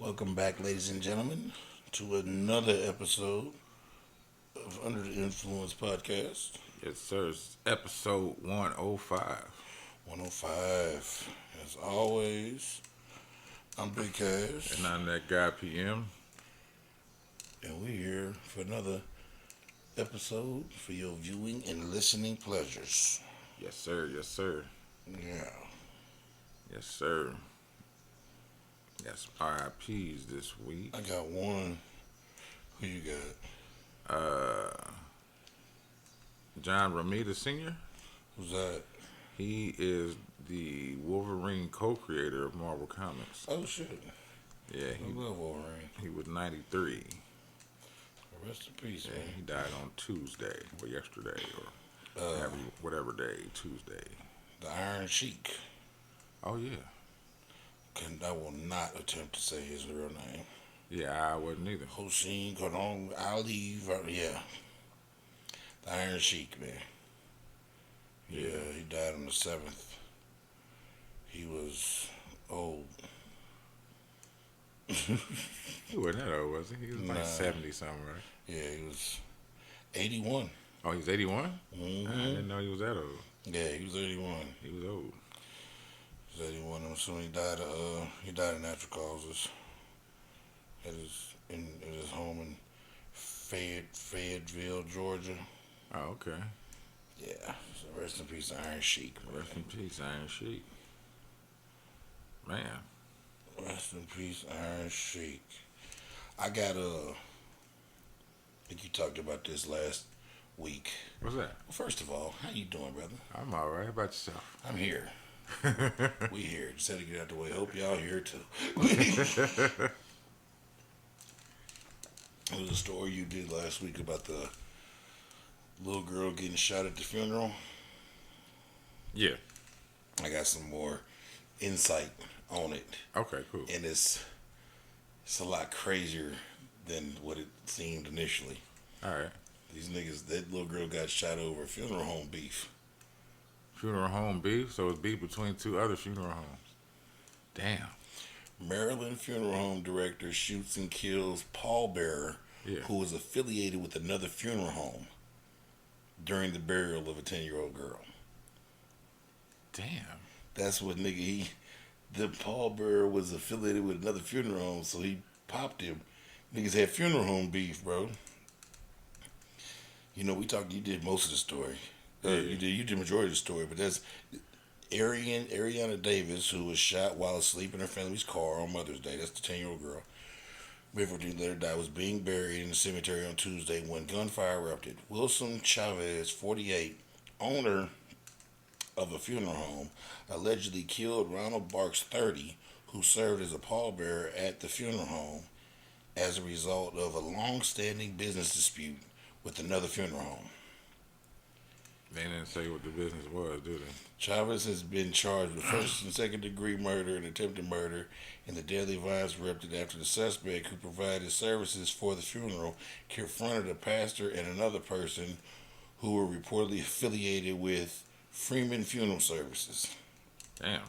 Welcome back, ladies and gentlemen, to another episode of Under the Influence podcast. Yes, sir. It's episode 105. 105. As always, I'm Big Cash, And I'm that guy PM. and we're here for another episode for your viewing and listening pleasures. Yes, sir. Yes, sir. Yeah. Yes, sir. Yes, RIPs this week. I got one. Who you got? John Romita Sr. Who's that? He is the Wolverine co-creator of Marvel Comics. Oh, shit. Yeah, I love Wolverine. he was 93. Rest in peace, Yeah, man. he died on Tuesday or yesterday or whatever day, Tuesday. The Iron Sheik. Oh, yeah. I will not attempt to say his real name. Yeah, I wasn't either. Hossein Cordon Ali, yeah. The Iron Sheik, man. Yeah, he died on the 7th. He was old. He wasn't that old, was he? He was Nah. like 70 something, right? Yeah, he was 81. Oh, he's 81? Mm-hmm. I didn't know he was that old. Yeah, he was 81. He was old. He was 81. I'm assuming he died of natural causes. In his home in Fayetteville, Georgia. Oh, okay. Yeah. So rest in peace, Iron Sheik. Man. Rest in peace, Iron Sheik. Man. Rest in peace, Iron Sheik. I got I think you talked about this last week. What's that? Well, first of all, how you doing, brother? I'm all right. How about yourself? I'm here. We here. Just had to get out the way. Hope y'all here too. It was a story you did last week about the little girl getting shot at the funeral. Yeah. I got some more insight on it, Okay, cool. and it's a lot crazier than what it seemed initially. All right. These niggas, that little girl got shot over funeral home beef. Funeral home beef? So it's beef between two other funeral homes. Damn. Maryland funeral home director shoots and kills pallbearer Yeah. who was affiliated with another funeral home during the burial of a 10-year-old girl. Damn. That's what nigga, the pallbearer was affiliated with another funeral home, so he popped him. Niggas had funeral home beef, bro. You know, you did most of the story. Yeah. You did majority of the story, but that's Ariana Davis, who was shot while asleep in her family's car on Mother's Day. That's the 10-year-old girl. Before she later died, was being buried in the cemetery on Tuesday when gunfire erupted. Wilson Chavez, 48, owner of a funeral home, allegedly killed Ronald Barks, 30, who served as a pallbearer at the funeral home as a result of a long-standing business dispute with another funeral home. They didn't say what the business was, did they? Chavez has been charged with first and second degree murder and attempted murder, and the deadly violence erupted after the suspect, who provided services for the funeral, confronted a pastor and another person who were reportedly affiliated with Freeman Funeral Services. Damn.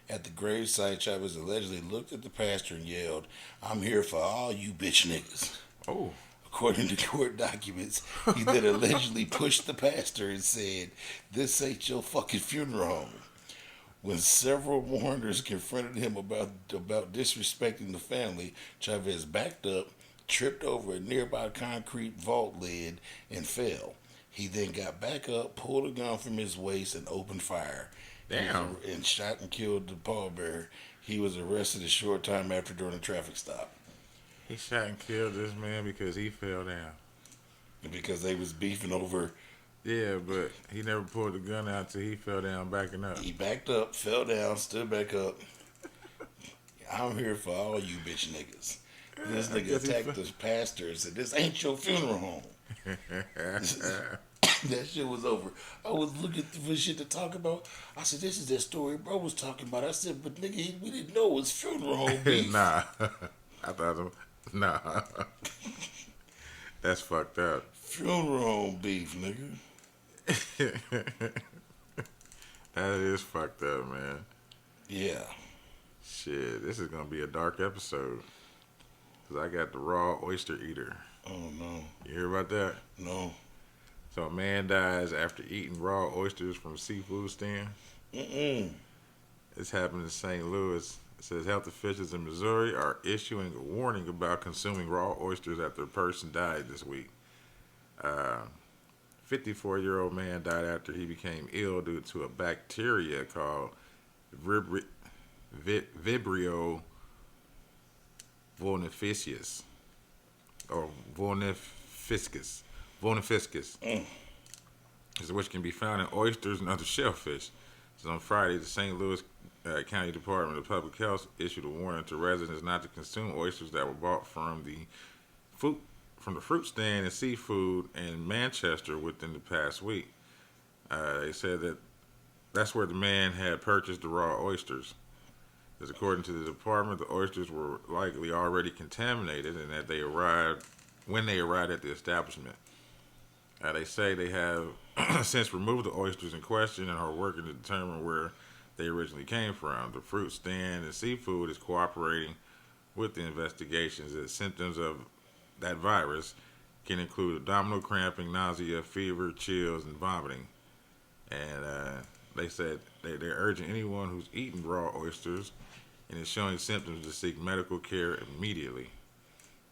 At the gravesite, Chavez allegedly looked at the pastor and yelled, "I'm here for all you bitch niggas." Oh. According to court documents, he then allegedly pushed the pastor and said, "This ain't your fucking funeral home." When several mourners confronted him about disrespecting the family, Chavez backed up, tripped over a nearby concrete vault lid, and fell. He then got back up, pulled a gun from his waist, and opened fire. Damn. And shot and killed the pallbearer. He was arrested a short time after during a traffic stop. He shot and killed this man because he fell down. Because they was beefing over. Yeah, but he never pulled the gun out till he fell down backing up. He backed up, fell down, stood back up. "I'm here for all you bitch niggas." And this nigga attacked the pastor and said, "This ain't your funeral home." That shit was over. I was looking for shit to talk about. I said, "This is that story bro was talking about." I said, "But nigga, we didn't know it was funeral home beef." Nah. I thought, nah. That's fucked up. Funeral home beef, nigga. That is fucked up, man. Yeah. Shit, this is gonna be a dark episode. Cause I got the raw oyster eater. Oh no, You hear about that? no. So a man dies after eating raw oysters from a seafood stand. Mm-mm. This happened in St. Louis. It says health officials in Missouri are issuing a warning about consuming raw oysters after a person died this week. 54-year-old man died after he became ill due to a bacteria called Vibrio vulnificus or vulnificus, Mm. which can be found in oysters and other shellfish. So on Friday, the St. Louis County Department of Public Health issued a warning to residents not to consume oysters that were bought from the fruit stand and seafood in Manchester within the past week. They said that's where the man had purchased the raw oysters. As according to the department, the oysters were likely already contaminated, and that when they arrived at the establishment. They say they have since removed the oysters in question and are working to determine where they originally came from. The fruit stand and seafood is cooperating with the investigations. That symptoms of that virus can include abdominal cramping, nausea, fever, chills, and vomiting. And they said they're urging anyone who's eaten raw oysters and is showing symptoms to seek medical care immediately,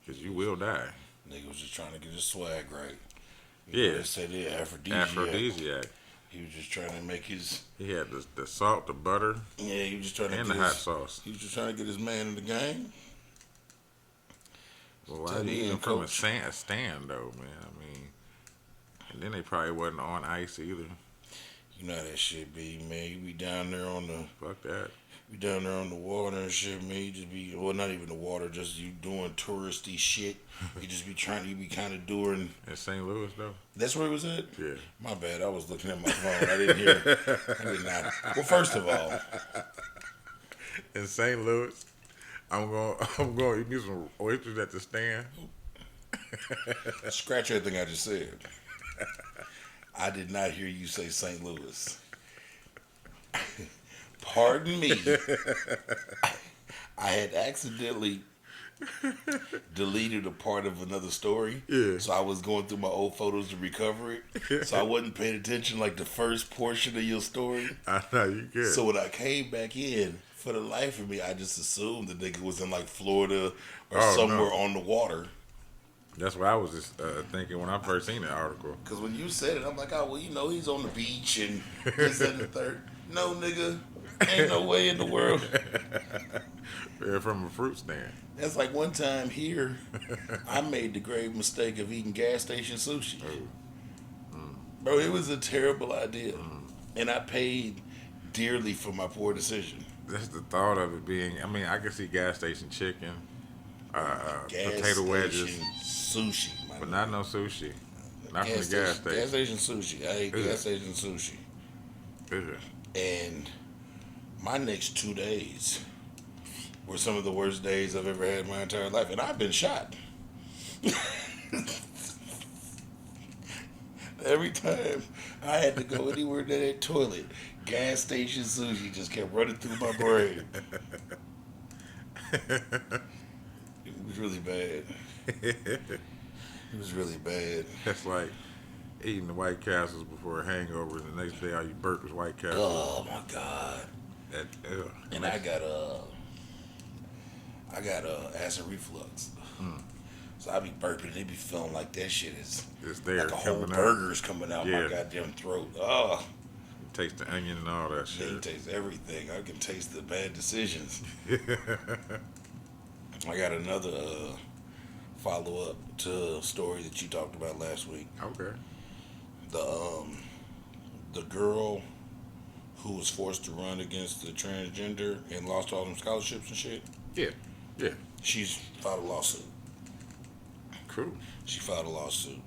because you will die. Nigga was just trying to get his swag right. Yeah. They said it Aphrodisiac. He was just trying to make his. He had the salt, the butter, Yeah, he was just trying to and get the hot sauce. He was just trying to get his man in the game. Well, why you eating from a stand though, man? I mean, and then they probably wasn't on ice either. You know how that shit be, man. You be down there on the. Fuck that. You down there on the water and shit, man. You just be, well, not even the water, just you doing touristy shit. You just be you be kind of doing. In St. Louis, though? That's where it was at? Yeah. My bad. I was looking at my phone. I didn't hear. I did not. Well, first of all. In St. Louis, I'm going to eat me some oysters at the stand. Scratch everything I just said. I did not hear you say St. Louis. Pardon me. I had accidentally deleted a part of another story. Yeah. So I was going through my old photos to recover it. So I wasn't paying attention like the first portion of your story. I know you good. So when I came back in, for the life of me, I just assumed the nigga was in like Florida or somewhere on the water. That's what I was just thinking when I first seen the article. Because when you said it, I'm like, oh, well, you know, he's on the beach and this and the third. No, nigga. Ain't no way in the world. They're from a fruit stand. That's like one time here, I made the grave mistake of eating gas station sushi. Bro, it was a terrible idea. And I paid dearly for my poor decision. That's the thought of it being, I mean, I can see gas station chicken, Gas potato wedges, sushi. but not no sushi. Not from the gas station. Gas station sushi. I ate gas station sushi. And my next 2 days were some of the worst days I've ever had in my entire life. And I've been shot. Every time I had to go anywhere near that toilet, gas station sushi just kept running through my brain. It was really bad. It was really bad. That's like eating the White Castles before a hangover, and the next day all you burped was White Castle. Oh my God. And I got acid reflux. So I be burping, they be feeling like that shit is it's there, like a whole burger's coming out my goddamn throat. Oh, you taste the onion and all that shit. I can taste everything. I can taste the bad decisions. I got another follow up to a story that you talked about last week. Okay. The girl who was forced to run against the transgender and lost all them scholarships and shit. Yeah. She's filed a lawsuit. Cool. She filed a lawsuit.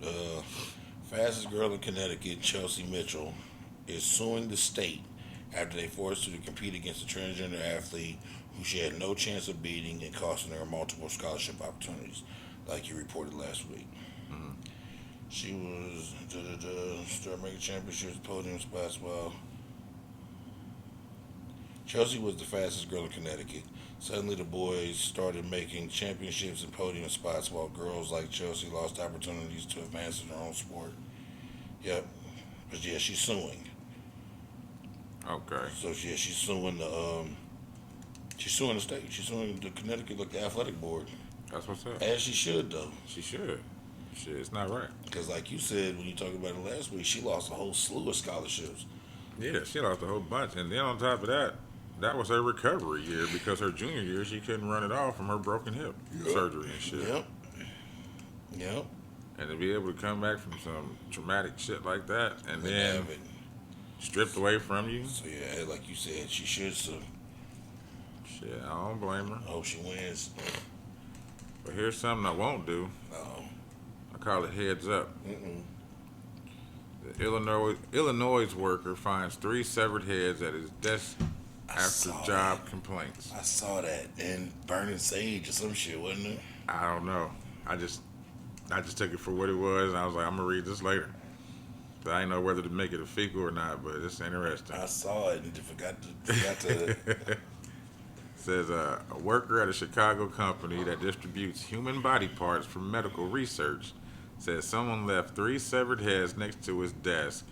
Fastest girl in Connecticut, Chelsea Mitchell, is suing the state after they forced her to compete against a transgender athlete who she had no chance of beating and costing her multiple scholarship opportunities, like you reported last week. She was start making championships, podium spots while Chelsea was the fastest girl in Connecticut. Suddenly, the boys started making championships and podium spots, while girls like Chelsea lost opportunities to advance in their own sport. Yep, but yeah, she's suing. Okay, So yeah, she's suing the state. She's suing the Connecticut like the athletic board, that's what's up. as she should though. She should. Shit, it's not right. Because like you said when you talked about it last week, she lost a whole slew of scholarships. Yeah, she lost a whole bunch, and then on top of that, that was her recovery year because her junior year she couldn't run it off from her broken hip surgery and shit. Yep, yep. And to be able to come back from some traumatic shit like that and And then have it. stripped away from you, So yeah, like you said, she should sue. shit, I don't blame her. I hope she wins. But here's something I won't do. Oh, I call it heads up. mm-mm. The Illinois worker finds 3 severed heads at his desk I after saw job that. complaints. I saw that and burning sage or some shit, wasn't it? I don't know. I just took it for what it was, and I was like, I'm gonna read this later. But I didn't know whether to make it a fecal or not, but it's interesting. I saw it and forgot to. Says a worker at a Chicago company that distributes human body parts for medical research says someone left 3 severed heads next to his desk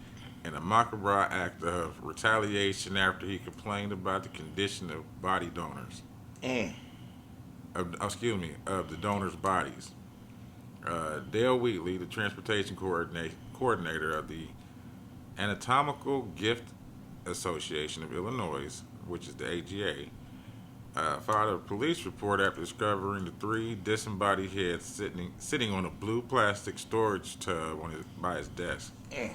in a macabre act of retaliation after he complained about the condition of body donors. Mm. Of the donors' bodies. Dale Wheatley, the transportation coordinator of the Anatomical Gift Association of Illinois, which is the AGA, filed a police report after discovering the 3 disembodied heads sitting on a blue plastic storage tub by his desk. Mm.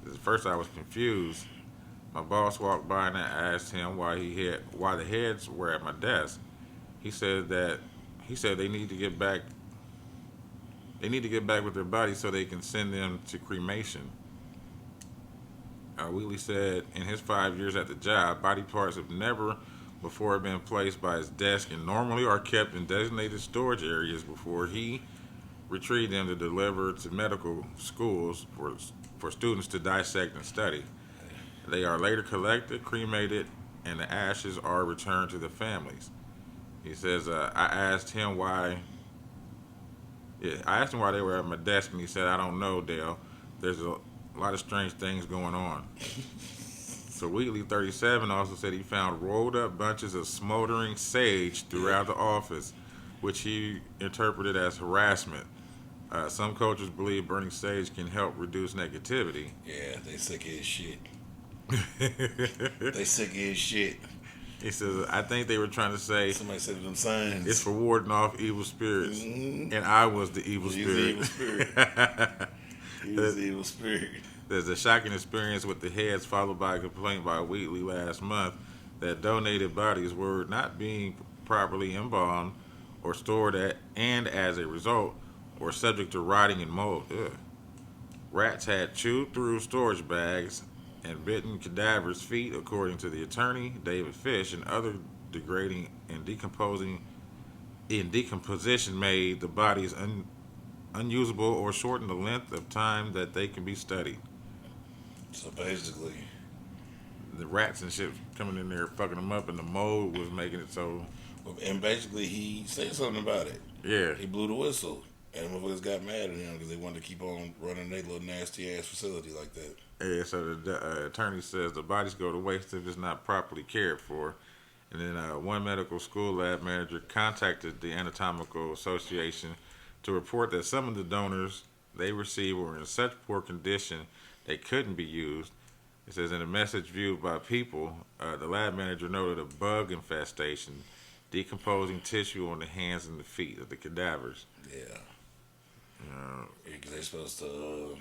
At first, I was confused. My boss walked by and I asked him why the heads were at my desk. He said they need to get back. They need to get back with their bodies so they can send them to cremation. Wheatley said in his 5 years at the job, body parts have never before been placed by his desk and normally are kept in designated storage areas before he retrieved them to deliver to medical schools for students to dissect and study. They are later collected, cremated, and the ashes are returned to the families. He says, I asked him why they were at my desk, and he said, I don't know, Dale. There's a lot of strange things going on. So Wheatley, 37, also said he found rolled up bunches of smoldering sage throughout the office, which he interpreted as harassment. Some coaches believe burning sage can help reduce negativity. Yeah, they sick as shit. They sick as shit. He says, I think they were trying to say Somebody said them signs. it's for warding off evil spirits. Mm-hmm. And I was the evil He was spirit. the evil spirit. He was the evil spirit. There's a shocking experience with the heads, followed by a complaint by Wheatley last month that donated bodies were not being properly embalmed or stored and as a result, were subject to rotting and mold. Ugh. Rats had chewed through storage bags and bitten cadavers' feet, according to the attorney, David Fish, and other degrading and decomposition made the bodies unusable or shortened the length of time that they can be studied. So basically, The rats and shit coming in there fucking them up, and the mold was making it so. and basically he said something about it. Yeah, He blew the whistle, and the motherfuckers got mad at him because they wanted to keep on running their little nasty ass facility like that. yeah. So the attorney says the bodies go to waste if it's not properly cared for. And then one medical school lab manager contacted the Anatomical Association to report that some of the donors they received were in such poor condition they couldn't be used. It says in a message viewed by people, the lab manager noted a bug infestation, decomposing tissue on the hands and the feet of the cadavers. Yeah. Because they're supposed to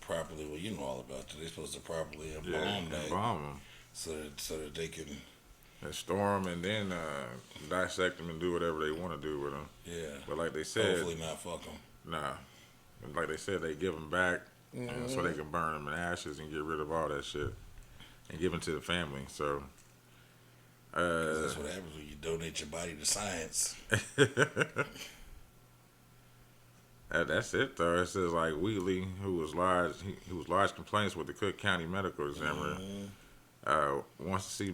properly, well, you know all about that. They're supposed to properly embalm that embalm them. so that they can, And store them and then dissect them and do whatever they want to do with them. yeah. But like they said, Hopefully not fuck them. nah. And like they said, they give them back so they can burn them in ashes and get rid of all that shit and give them to the family. So, 'Cause that's what happens when you donate your body to science. that's it though. It says like Wheatley, who was lodged complaints with the Cook County Medical Examiner, Wants to see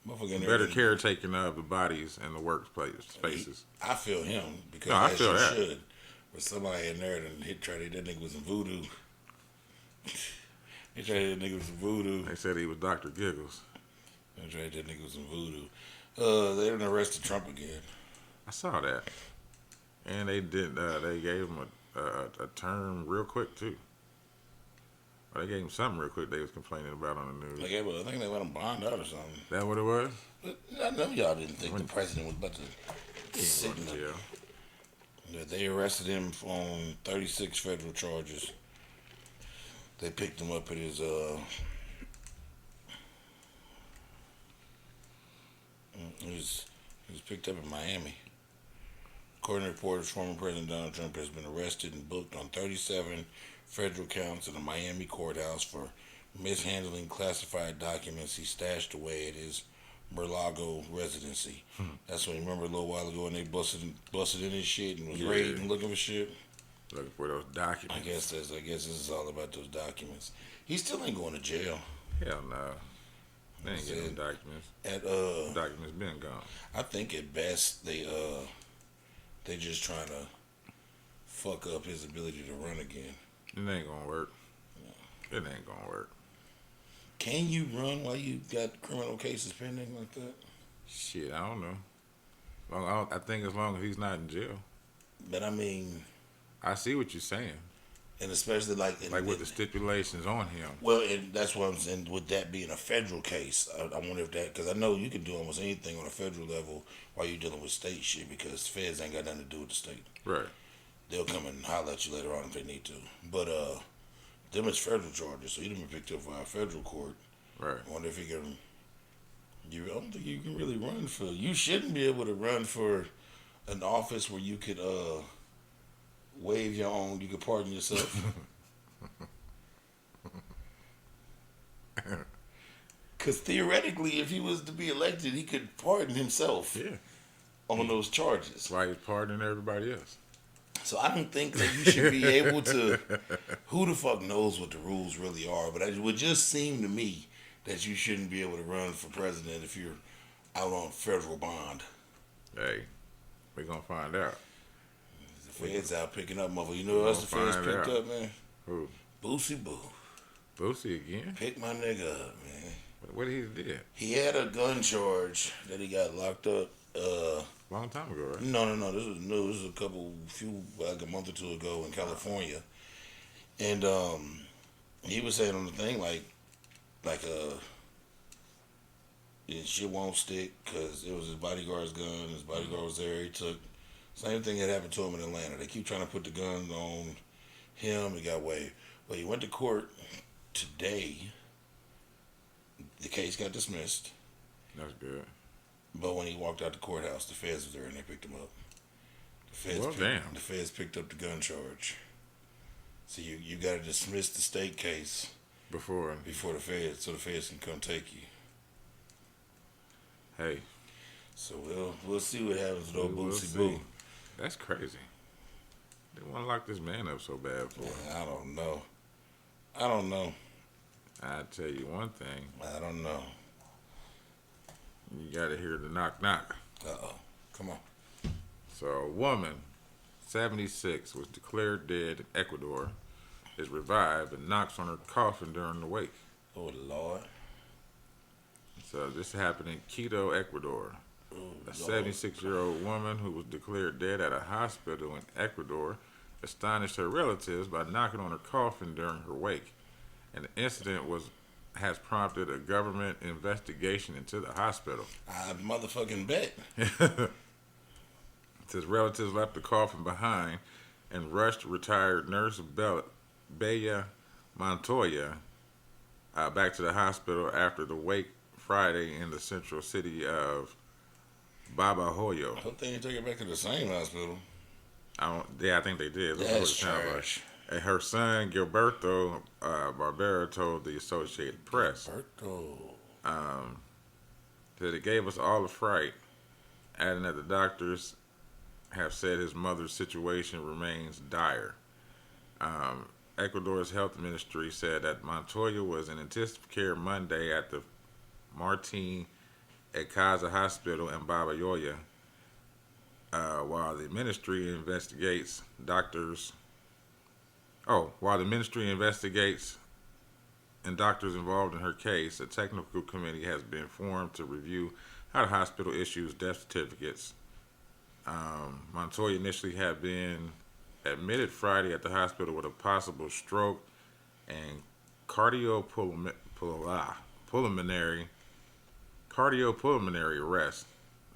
Motherfucker in there better didn't. care taken of the bodies in the workplace spaces. I feel him because No, I as feel you that. should. But somebody in there and hit tried that nigga with some voodoo. He tried that nigga with some voodoo. They said he was Dr. Giggles. They tried that nigga with some voodoo. They done arrested Trump again. I saw that, and they did. They gave him a term real quick too. Or they gave him something real quick. They was complaining about on the news. I think they let him bond out or something. That what it was? But none of y'all didn't think the president was about to sit in jail. Yeah, they arrested him on 36 federal charges. They picked him up at his he was picked up in Miami. According to reports, former President Donald Trump has been arrested and booked on 37 federal counts in a Miami courthouse for mishandling classified documents he stashed away at his Mar-a-Lago residency. That's when you remember a little while ago when they busted in his shit and was raiding looking for shit. Looking for those documents. I guess this is all about those documents. He still ain't going to jail. Hell no. They ain't getting no documents. Documents been gone. I think at best they just trying to fuck up his ability to run again. It ain't gonna work. It ain't gonna work. Can you run while you got criminal cases pending like that? Shit, I don't know. I think as long as he's not in jail. But I mean, I see what you're saying. and especially With the stipulations on him. Well, and that's what I'm saying. With that being a federal case, I wonder if that, because I know you can do almost anything on a federal level while you're dealing with state shit, because feds ain't got nothing to do with the state. Right. They'll come and holler at you later on if they need to. But them is federal charges, so you've been picked up by a federal court. Right. I wonder if he can. I don't think you can really run for. You shouldn't be able to run for an office where you could waive your own. You could pardon yourself. Because theoretically, if he was to be elected, he could pardon himself. Yeah. On those charges. That's why he's pardoning everybody else. So I don't think that you should be able to. Who the fuck knows what the rules really are? But it would just seem to me that you shouldn't be able to run for president if you're out on federal bond. Hey, we're gonna find out. The feds out picking up motherfuckers. You know what else the feds picked up, man? Who? Boosie Boo. Boosie again? Pick my nigga up, man. What did he do? He had a gun charge that he got locked up. Long time ago, right? No. This was new. This was like a month or two ago in California, and he was saying on the thing shit won't stick because it was his bodyguard's gun. His bodyguard was there. He took same thing that happened to him in Atlanta. They keep trying to put the gun on him. He got waived. But he went to court today. The case got dismissed. That's good. But when he walked out the courthouse, the feds was there and they picked him up. The feds picked up the gun charge. So you got to dismiss the state case before the feds, so the feds can come take you. Hey. So we'll see what happens with old Boosie Boo. That's crazy. They want to lock this man up so bad for. Yeah, I don't know. I'll tell you one thing. I don't know. You got to hear the knock knock. Uh-oh. Come on. So a woman, 76, was declared dead in Ecuador, is revived and knocks on her coffin during the wake. Oh, Lord. So this happened in Quito, Ecuador. A 76-year-old woman who was declared dead at a hospital in Ecuador astonished her relatives by knocking on her coffin during her wake. And the incident has prompted a government investigation into the hospital. I motherfucking bet. His relatives left the coffin behind and rushed retired nurse Bella Montoya back to the hospital after the wake Friday in the central city of Babahoyo. I hope they didn't take her back to the same hospital. I think they did. That's trash. And her son, Gilberto Barbera, told the Associated Press that it gave us all a fright, adding that the doctors have said his mother's situation remains dire. Ecuador's health ministry said that Montoya was in intensive care Monday at the Martin Ekaza Hospital in Babayoya, while the ministry investigates doctors. Oh, while the ministry investigates and doctors involved in her case, a technical committee has been formed to review how the hospital issues death certificates. Montoya initially had been admitted Friday at the hospital with a possible stroke and cardiopulmonary arrest.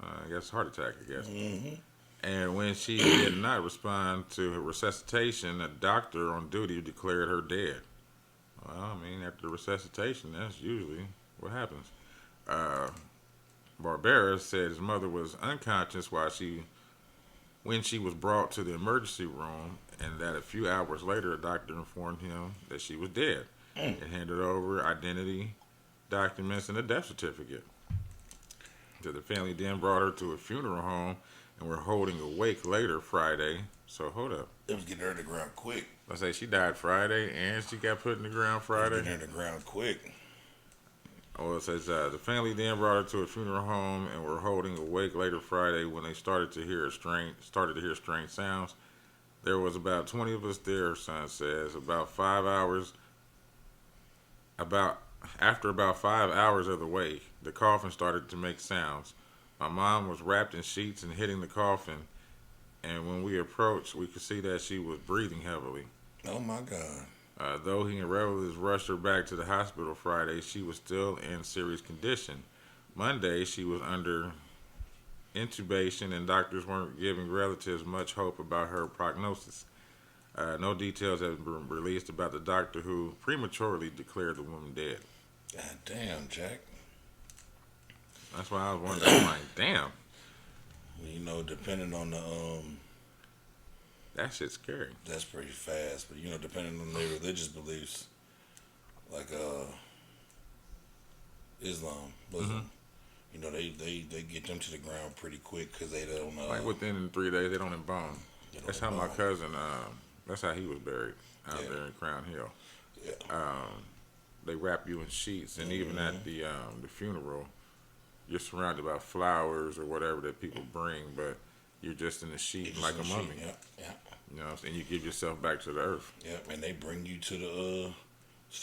I guess heart attack. I guess. Mm-hmm. And when she did not respond to her resuscitation, a doctor on duty declared her dead. Well, I mean, after the resuscitation, that's usually what happens. Uh, Barbera said his mother was unconscious when she was brought to the emergency room, and that a few hours later, a doctor informed him that she was dead and handed over identity documents and a death certificate. So the family then brought her to a funeral home and were holding a wake later Friday. So hold up. It was getting her in the ground quick. I say she died Friday and she got put in the ground Friday. Getting her in the ground quick. Oh, it says the family then brought her to a funeral home and were holding a wake later Friday when they started to hear strange sounds. There was about 20 of us there, son says. After about 5 hours of the wake, the coffin started to make sounds. My mom was wrapped in sheets and hitting the coffin, and when we approached, we could see that she was breathing heavily. Oh my God. Though he and relatives rushed her back to the hospital Friday, she was still in serious condition. Monday, she was under intubation, and doctors weren't giving relatives much hope about her prognosis. No details have been released about the doctor who prematurely declared the woman dead. God damn, Jack. That's why I was wondering, I'm like, damn. You know, depending on the That shit's scary. that's pretty fast. But you know, depending on their religious beliefs, like Islam, Muslim, you know, they get them to the ground pretty quick because they don't Like within 3 days, they don't embalm. That's how my cousin, that's how he was buried out there in Crown Hill. Yeah. They wrap you in sheets, and even at the funeral, you're surrounded by flowers or whatever that people bring, but you're just in a sheet like a mummy. Yeah. You know, and you give yourself back to the earth. Yep, and they bring you to the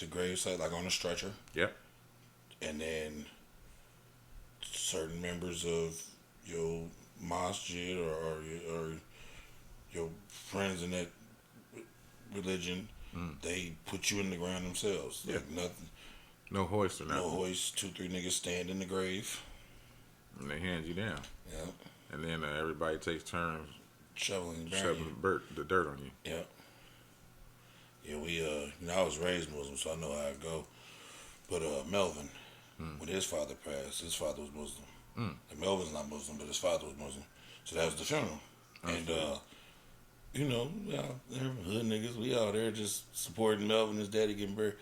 gravesite like on a stretcher. Yep. And then certain members of your masjid or your friends in that religion, they put you in the ground themselves. Yeah. Like nothing. No hoist or nothing. No hoist. 2-3 niggas stand in the grave. And they hand you down. Yeah. And then everybody takes turns Shoveling the dirt on you. Yeah. Yeah, we you know, I was raised Muslim, so I know how it go. But Melvin, when his father passed, his father was Muslim. And Melvin's not Muslim, but his father was Muslim. So that was the funeral. And you know, they're hood niggas. We out there just supporting Melvin, his daddy getting buried.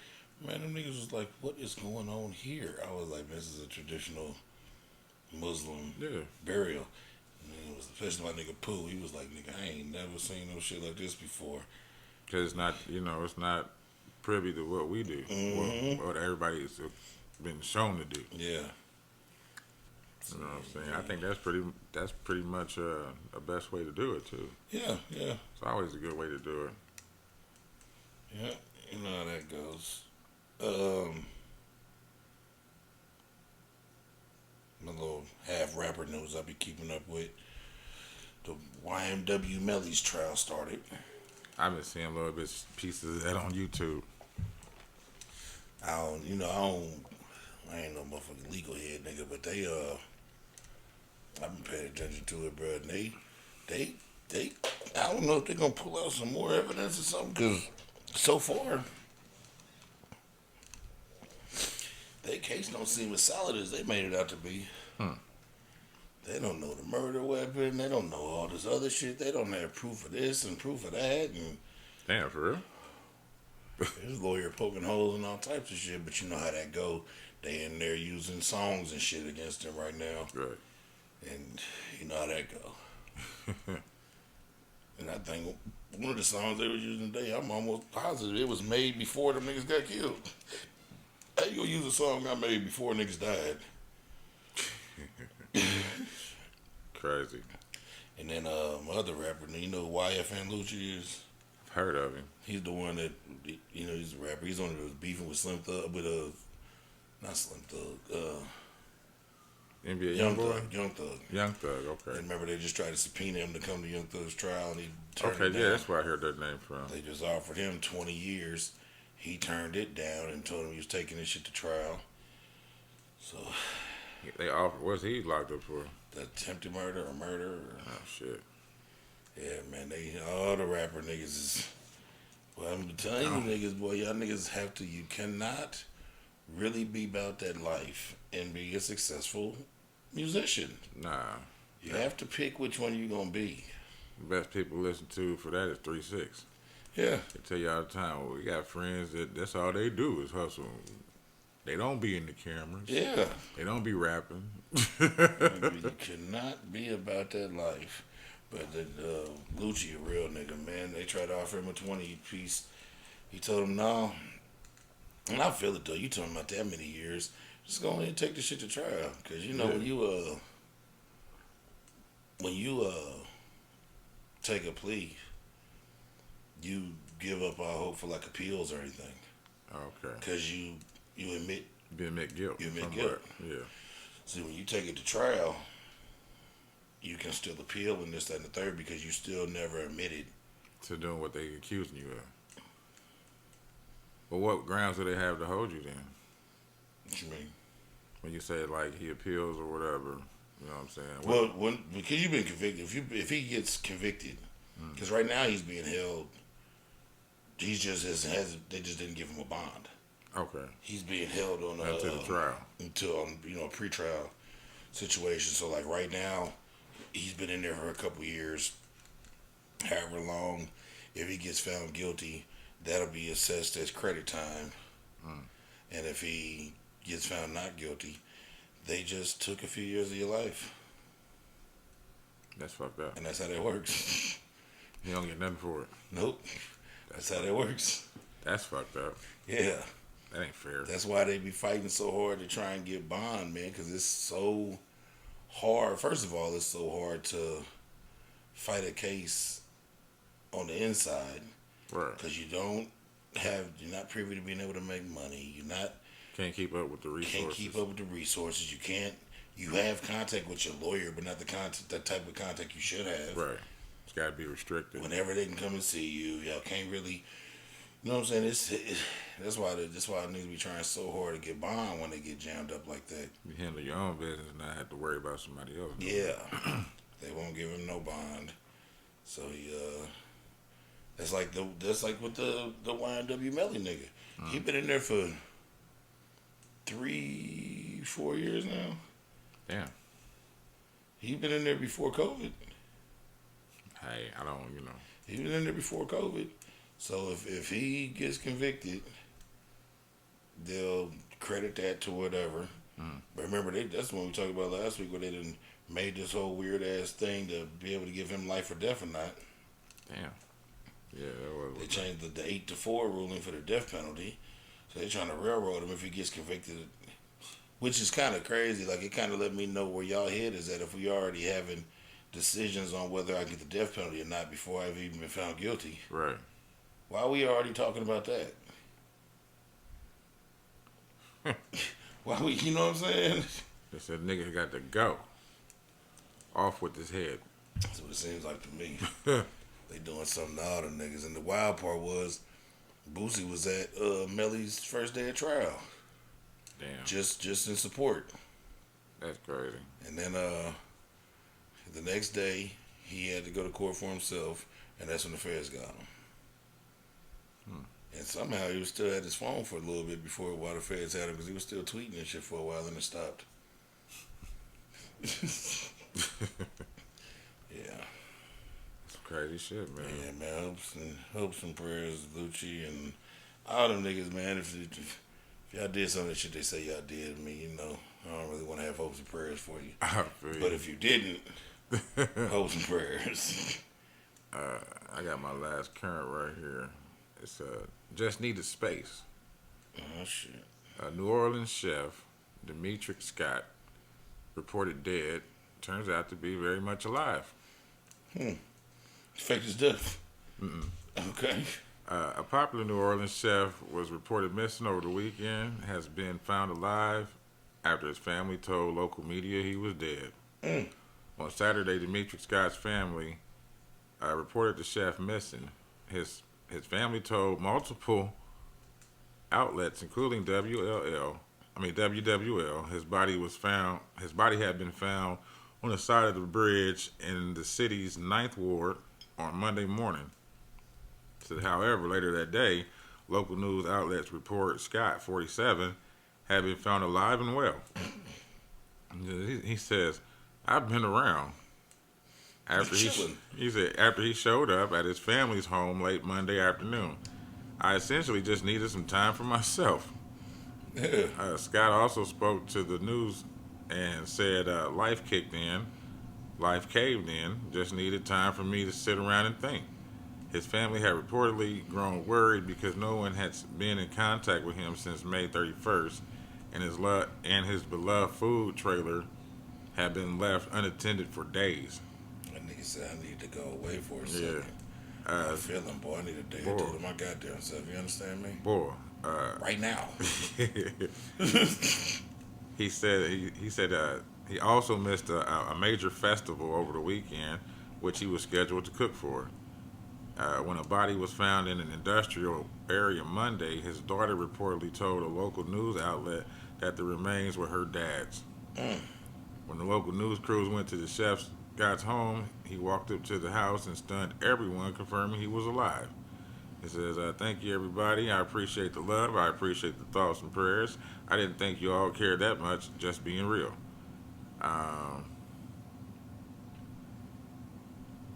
Man, them niggas was like, what is going on here? I was like, this is a traditional Muslim burial. And it was especially my nigga Pooh. He was like, nigga, I ain't never seen no shit like this before. Because it's not, you know, it's not privy to what we do. What everybody's been shown to do. Yeah. You know what I'm saying? I think that's pretty much a best way to do it too. Yeah. It's always a good way to do it. Yeah, you know how that goes. My little half rapper news I be keeping up with. The YMW Melly's trial started. I've been seeing little bits pieces of that on YouTube. I ain't no motherfucking legal head nigga, but they I've been paying attention to it, bro. And they I don't know if they're gonna pull out some more evidence or something, because so far their case don't seem as solid as they made it out to be. They don't know the murder weapon. They don't know all this other shit. They don't have proof of this and proof of that. And damn, for real? there's a lawyer poking holes in all types of shit. But you know how that go. They in there using songs and shit against him right now. Right. And you know how that go. And I think one of the songs they were using today, I'm almost positive it was made before them niggas got killed. How you gonna use a song I made before niggas died? Crazy. And then my other rapper, you know who YFN Lucci is? I've heard of him. He's the one that, you know, he's a rapper. He's the one that was beefing with Slim Thug, with not Slim Thug, NBA Young Youngboy? Thug, Young Thug. Young Thug, okay. And remember they just tried to subpoena him to come to Young Thug's trial, and he turned Okay, it down. yeah, that's where I heard that name from. They just offered him 20 years. He turned it down and told him he was taking this shit to trial. So, They offered, what's he locked up for? the attempted murder or murder. Or, Oh, shit. yeah, man, all the rapper niggas is. Well, I'm telling you niggas, boy, y'all niggas you cannot really be about that life and be a successful musician. Nah. You have to pick which one you gonna be. The best people listen to for that is 3-6. Yeah. They tell you all the time, well, we got friends that's all they do is hustle. They don't be in the cameras. Yeah. They don't be rapping. You cannot be about that life. But Lucci, a real nigga, man. They tried to offer him a 20 piece. He told him no. And I feel it though. You talking about that many years? Just go ahead and take the shit to trial. Cause you know when you take a plea, you give up all hope for like appeals or anything. Okay. Cause you admit You admit guilt. You admit somewhat. guilt. Yeah. See, when you take it to trial, you can still appeal and this, that, and the third because you still never admitted To doing what they accusing you of. But what grounds do they have to hold you then? what you mean. When you say like he appeals or whatever, you know what I'm saying? Well, because you've been convicted, if he gets convicted, because right now he's being held, he just has they just didn't give him a bond. Okay. He's being held on Until the trial. until a pretrial situation. So like right now, he's been in there for a couple years, however long. If he gets found guilty, that'll be assessed as credit time. And if he gets found not guilty, they just took a few years of your life. That's fucked up. And that's how that works. You don't get nothing for it. Nope. That's how that works. That's fucked up. Yeah. That ain't fair. That's why they be fighting so hard to try and get bond, man, because it's so hard. First of all, it's so hard to fight a case on the inside. Right. Because you're not privy to being able to make money. Can't keep up with the resources. Can't keep up with the resources. You have contact with your lawyer, but not the type of contact you should have. Right. It's got to be restricted. Whenever they can come and see you, y'all can't really. You know what I'm saying? That's why niggas be trying so hard to get bond when they get jammed up like that. You handle your own business and not have to worry about somebody else. Yeah, they won't give him no bond. So that's like with the YNW Melly nigga. He been in there for 3-4 years now. Damn. He been in there before COVID. Hey, I don't, He been in there before COVID. So if he gets convicted, they'll credit that to whatever. But remember, that's when we talked about last week where they done made this whole weird ass thing to be able to give him life or death or not. Damn. Yeah, that was. They changed the 8-4 ruling for the death penalty. So they're trying to railroad him if he gets convicted, which is kind of crazy. Like, it kind of let me know where y'all head is at if we already having decisions on whether I get the death penalty or not before I've even been found guilty. Right. Why are we already talking about that? Why we, you know what I'm saying? They said nigga got to go. Off with his head. That's what it seems like to me. They doing something to all the niggas. And the wild part was, Boosie was at Melly's first day of trial. Damn. Just in support. That's crazy. And then the next day, he had to go to court for himself, and that's when the feds got him. And somehow he was still at his phone for a little bit while the feds had him, because he was still tweeting and shit for a while, and it stopped. Yeah. That's crazy shit, man. Yeah, man. Hopes and prayers, Lucci, and all them niggas, man. If y'all did some of the shit they say y'all did, I don't really want to have hopes and prayers for you. I feel But you. if you didn't, hopes and prayers. I got my last current right here. It's just needed space. Oh shit. New Orleans chef Demetric Scott reported dead. Turns out to be very much alive. Faked his death. Okay. A popular New Orleans chef was reported missing over the weekend. Has been found alive after his family told local media he was dead. On Saturday, Demetric Scott's family reported the chef missing. His family told multiple outlets, including WWL. His body had been found on the side of the bridge in the city's Ninth Ward on Monday morning. So, however, later that day, local news outlets report Scott, 47, had been found alive and well. He says, "I've been around." After he said after he showed up at his family's home late Monday afternoon, I essentially just needed some time for myself. Yeah. Scott also spoke to the news and said, "Life kicked in, life caved in. Just needed time for me to sit around and think." His family had reportedly grown worried because no one had been in contact with him since May 31st, and his beloved food trailer had been left unattended for days. That nigga said I need to go away for a Yeah. second. I'm feeling, boy. I need a day or two to my goddamn self. You understand me? Boy, Right now. he said he also missed a major festival over the weekend, which he was scheduled to cook for. When a body was found in an industrial area Monday, his daughter reportedly told a local news outlet that the remains were her dad's. When the local news crews went to the chef's Scott's home, he walked up to the house and stunned everyone, confirming he was alive. He says, "Thank you, everybody. I appreciate the love. I appreciate the thoughts and prayers. I didn't think you all cared that much, just being real."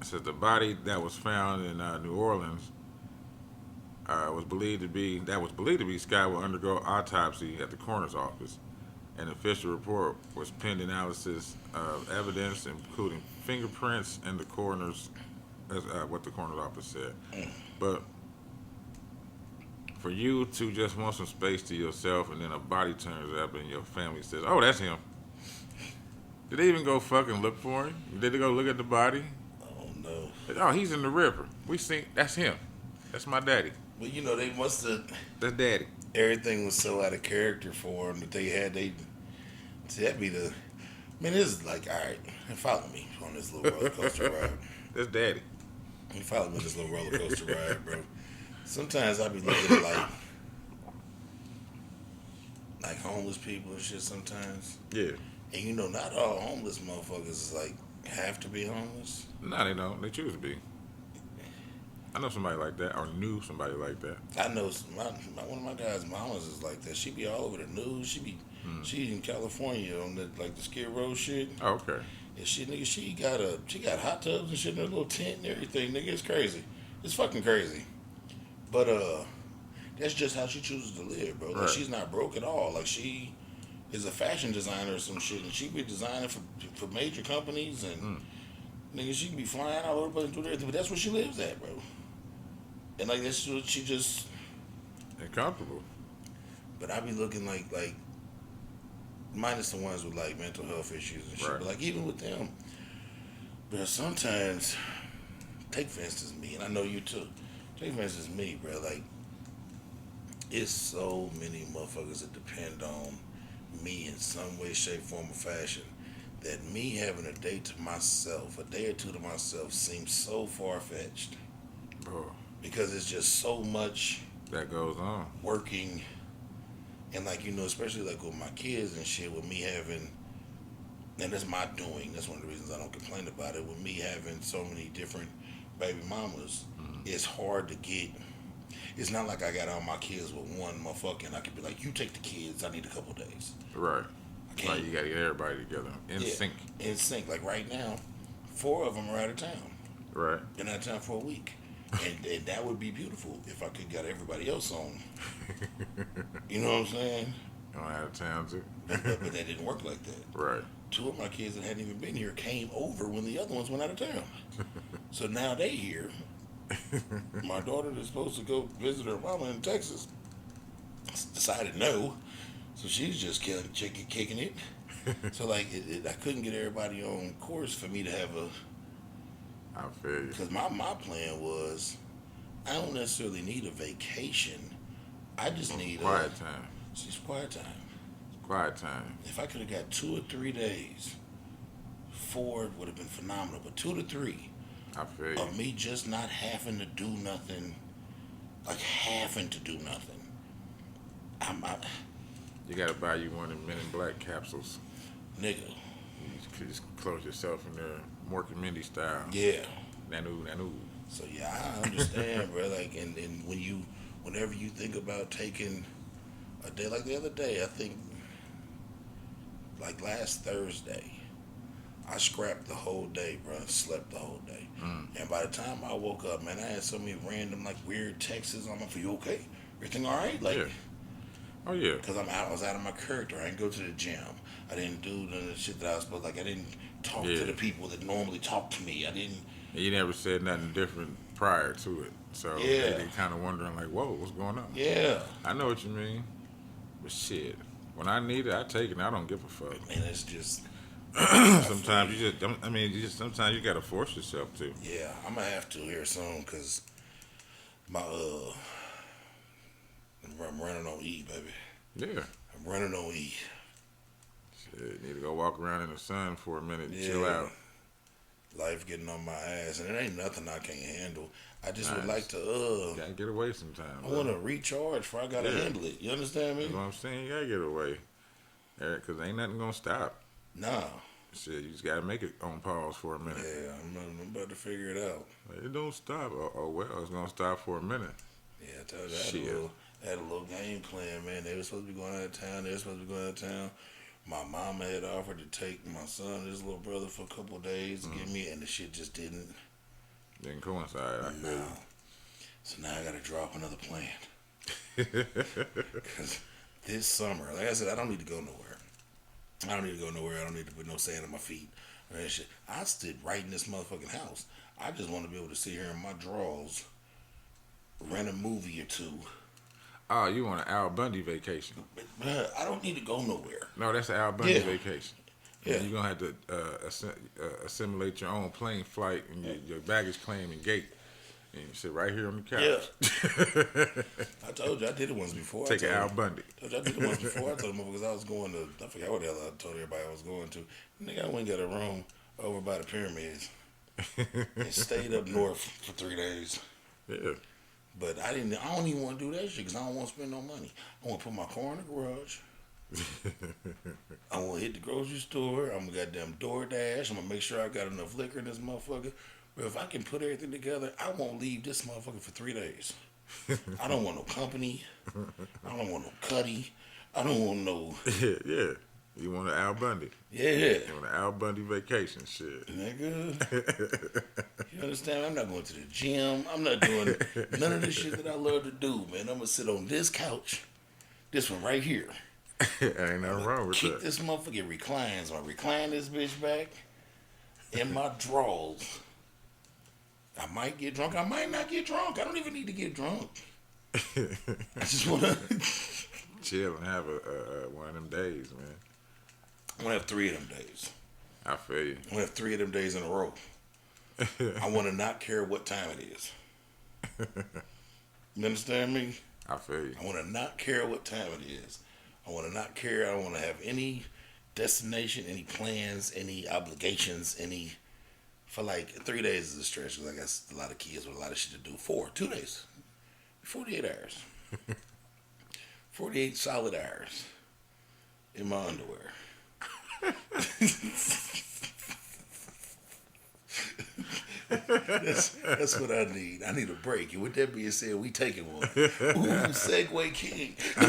Says the body that was found in New Orleans was believed to be Scott will undergo autopsy at the coroner's office. An official report was pending analysis of evidence, including fingerprints and the coroner's, what the coroner's office said. But for you to just want some space to yourself, and then a body turns up and your family says, "Oh, that's him." Did they even go fucking look for him? Did they go look at the body? Oh no. Oh, he's in the river. We seen that's him. That's my daddy. Well, you know, they must have. That's daddy. Everything was so out of character for them that they had. See, that'd be the. Man, this is like, all right, follow me on this little roller coaster ride. That's daddy. You follow me on this little roller coaster ride, bro. Sometimes I be looking at like homeless people and shit sometimes. Yeah. And you know, not all homeless motherfuckers is like have to be homeless. No, they don't. They choose to be. I know somebody like that, or knew somebody like that. I know one of my guys' mamas is like that. She be all over the news. She in California on the Skid Row shit. Oh, okay. And shit, nigga, she got hot tubs and shit in her little tent and everything. Nigga, it's crazy. It's fucking crazy. But that's just how she chooses to live, bro. Like, Right. she's not broke at all. Like, she is a fashion designer or some shit, and she be designing for major companies, and nigga, she be flying all over the place and doing everything. But that's where she lives at, bro. And like that's what she just. And comfortable. But I be looking like minus the ones with like mental health issues and shit. Right. But like even with them, bro, sometimes take for instance me, and I know you too. Take for instance me, bro. Like it's so many motherfuckers that depend on me in some way, shape, form, or fashion. That me having a day to myself, a day or two to myself, seems so far fetched. Bro. Because it's just so much That goes on. working, and like you know, especially like with my kids and shit, with me having, and that's my doing. That's one of the reasons I don't complain about it. With me having so many different baby mamas, it's hard to get. It's not like I got all my kids with one motherfucker, and I could be like, "You take the kids. I need a couple days." Right. I can't. Like you gotta get everybody together in sync. In sync. Like right now, 4 of them are out of town. Right. Been out of town for a week. And that would be beautiful if I could get everybody else on. You know what I'm saying? I'm out of town too. But that didn't work like that. Right. 2 of my kids that hadn't even been here came over when the other ones went out of town. So now they here. My daughter that's supposed to go visit her mama in Texas decided no. So she's just kicking it. So like I couldn't get everybody on course for me to have a. I feel you. Because my plan was I don't necessarily need a vacation. I just need Quiet time. Just quiet time. Quiet time. If I could have got 2 or 3 days, 4 would have been phenomenal. But 2 to 3 I feel you. of me just not having to do nothing, like having to do nothing. I You gotta buy you one of the Men in Black capsules. nigga, You could just close yourself in there, Mork and Mindy style. yeah. Nanu, nanu. So yeah, I understand, bro. Like, and whenever you think about taking a day, like the other day, I think, like last Thursday, I scrapped the whole day, bro. Slept the whole day, and by the time I woke up, man, I had so many random like weird texts on my phone. You okay? Everything all right? Like, Yeah. Oh yeah. because I was out of my character. I didn't go to the gym. I didn't do none of the shit that I was supposed. Like, I didn't talk Yeah. to the people that normally talk to me. I didn't. And you never said nothing different prior to it. So Yeah. they kind of wondering like, whoa, what's going on? Yeah. I know what you mean. But shit, when I need it, I take it. And I don't give a fuck. And it's just. Sometimes you just, I mean, sometimes you gotta force yourself to. Yeah, I'm gonna have to here soon because my I'm running on E, baby. Yeah. I'm running on E. Shit, need to go walk around in the sun for a minute, and chill Yeah. out. Life getting on my ass, and it ain't nothing I can't handle. I just would Nice. like to Gotta get away sometime. I want to recharge before I gotta Yeah. handle it. You understand That's me? what I'm saying. You gotta get away. Because ain't nothing gonna stop. Nah. Shit, you just gotta make it on pause for a minute. Yeah, I'm about to figure it out. Like, it don't stop. Oh well, it's gonna stop for a minute. Yeah, I told you Shit. I had a little game plan, man. They were supposed to be going out of town. They were supposed to be going out of town. My mama had offered to take my son and his little brother for a couple of days to get me, and the shit just didn't. Didn't coincide. I feel No. So now I got to drop another plan. you. Because this summer, like I said, I don't need to go nowhere. I don't need to go nowhere. I don't need to put no sand on my feet or that shit. I stood right in this motherfucking house. I just want to be able to sit here in my drawers, rent a movie or two. Oh, you want an Al Bundy vacation? But I don't need to go nowhere. No, that's an Al Bundy Yeah. vacation. Yeah. You're gonna have to assimilate your own plane flight and your baggage claim and gate, and you sit right here on the couch. I told you I did it once before. Take an I Al told Bundy. you, I did it once before. I told them because I was going to, I forgot what the hell I told everybody I was going to. Nigga, I went and got a room over by the pyramids and stayed up north for 3 days. Yeah. But I don't even want to do that shit because I don't want to spend no money. I want to put my car in the garage. I want to hit the grocery store. I'm gonna goddamn DoorDash. I'm gonna make sure I got enough liquor in this motherfucker. But if I can put everything together, I won't leave this motherfucker for 3 days. I don't want no company. I don't want no cutty. I don't want no. Yeah. You want an Al Bundy? Yeah. You want an Al Bundy vacation? Shit. Nigga. You understand? I'm not going to the gym. I'm not doing none of the shit that I love to do, man. I'm gonna sit on this couch. This one right here. Ain't nothing wrong with Kick that. this motherfucker, it reclines. I recline this bitch back in my drawers. I might get drunk. I might not get drunk. I don't even need to get drunk. I just want to. Chill and have a one of them days, man. I want to have 3 of them days. I feel you. I want to have 3 of them days in a row. I want to not care what time it is. You understand me? I feel you. I want to not care what time it is. I want to not care. I don't want to have any destination, any plans, any obligations, any. For like 3 days is a stretch because I got a lot of kids with a lot of shit to do. 2 days, 48 hours, 48 solid hours in my underwear. That's what I need. I need a break. And with that being said, we taking one. Ooh, Segway King. All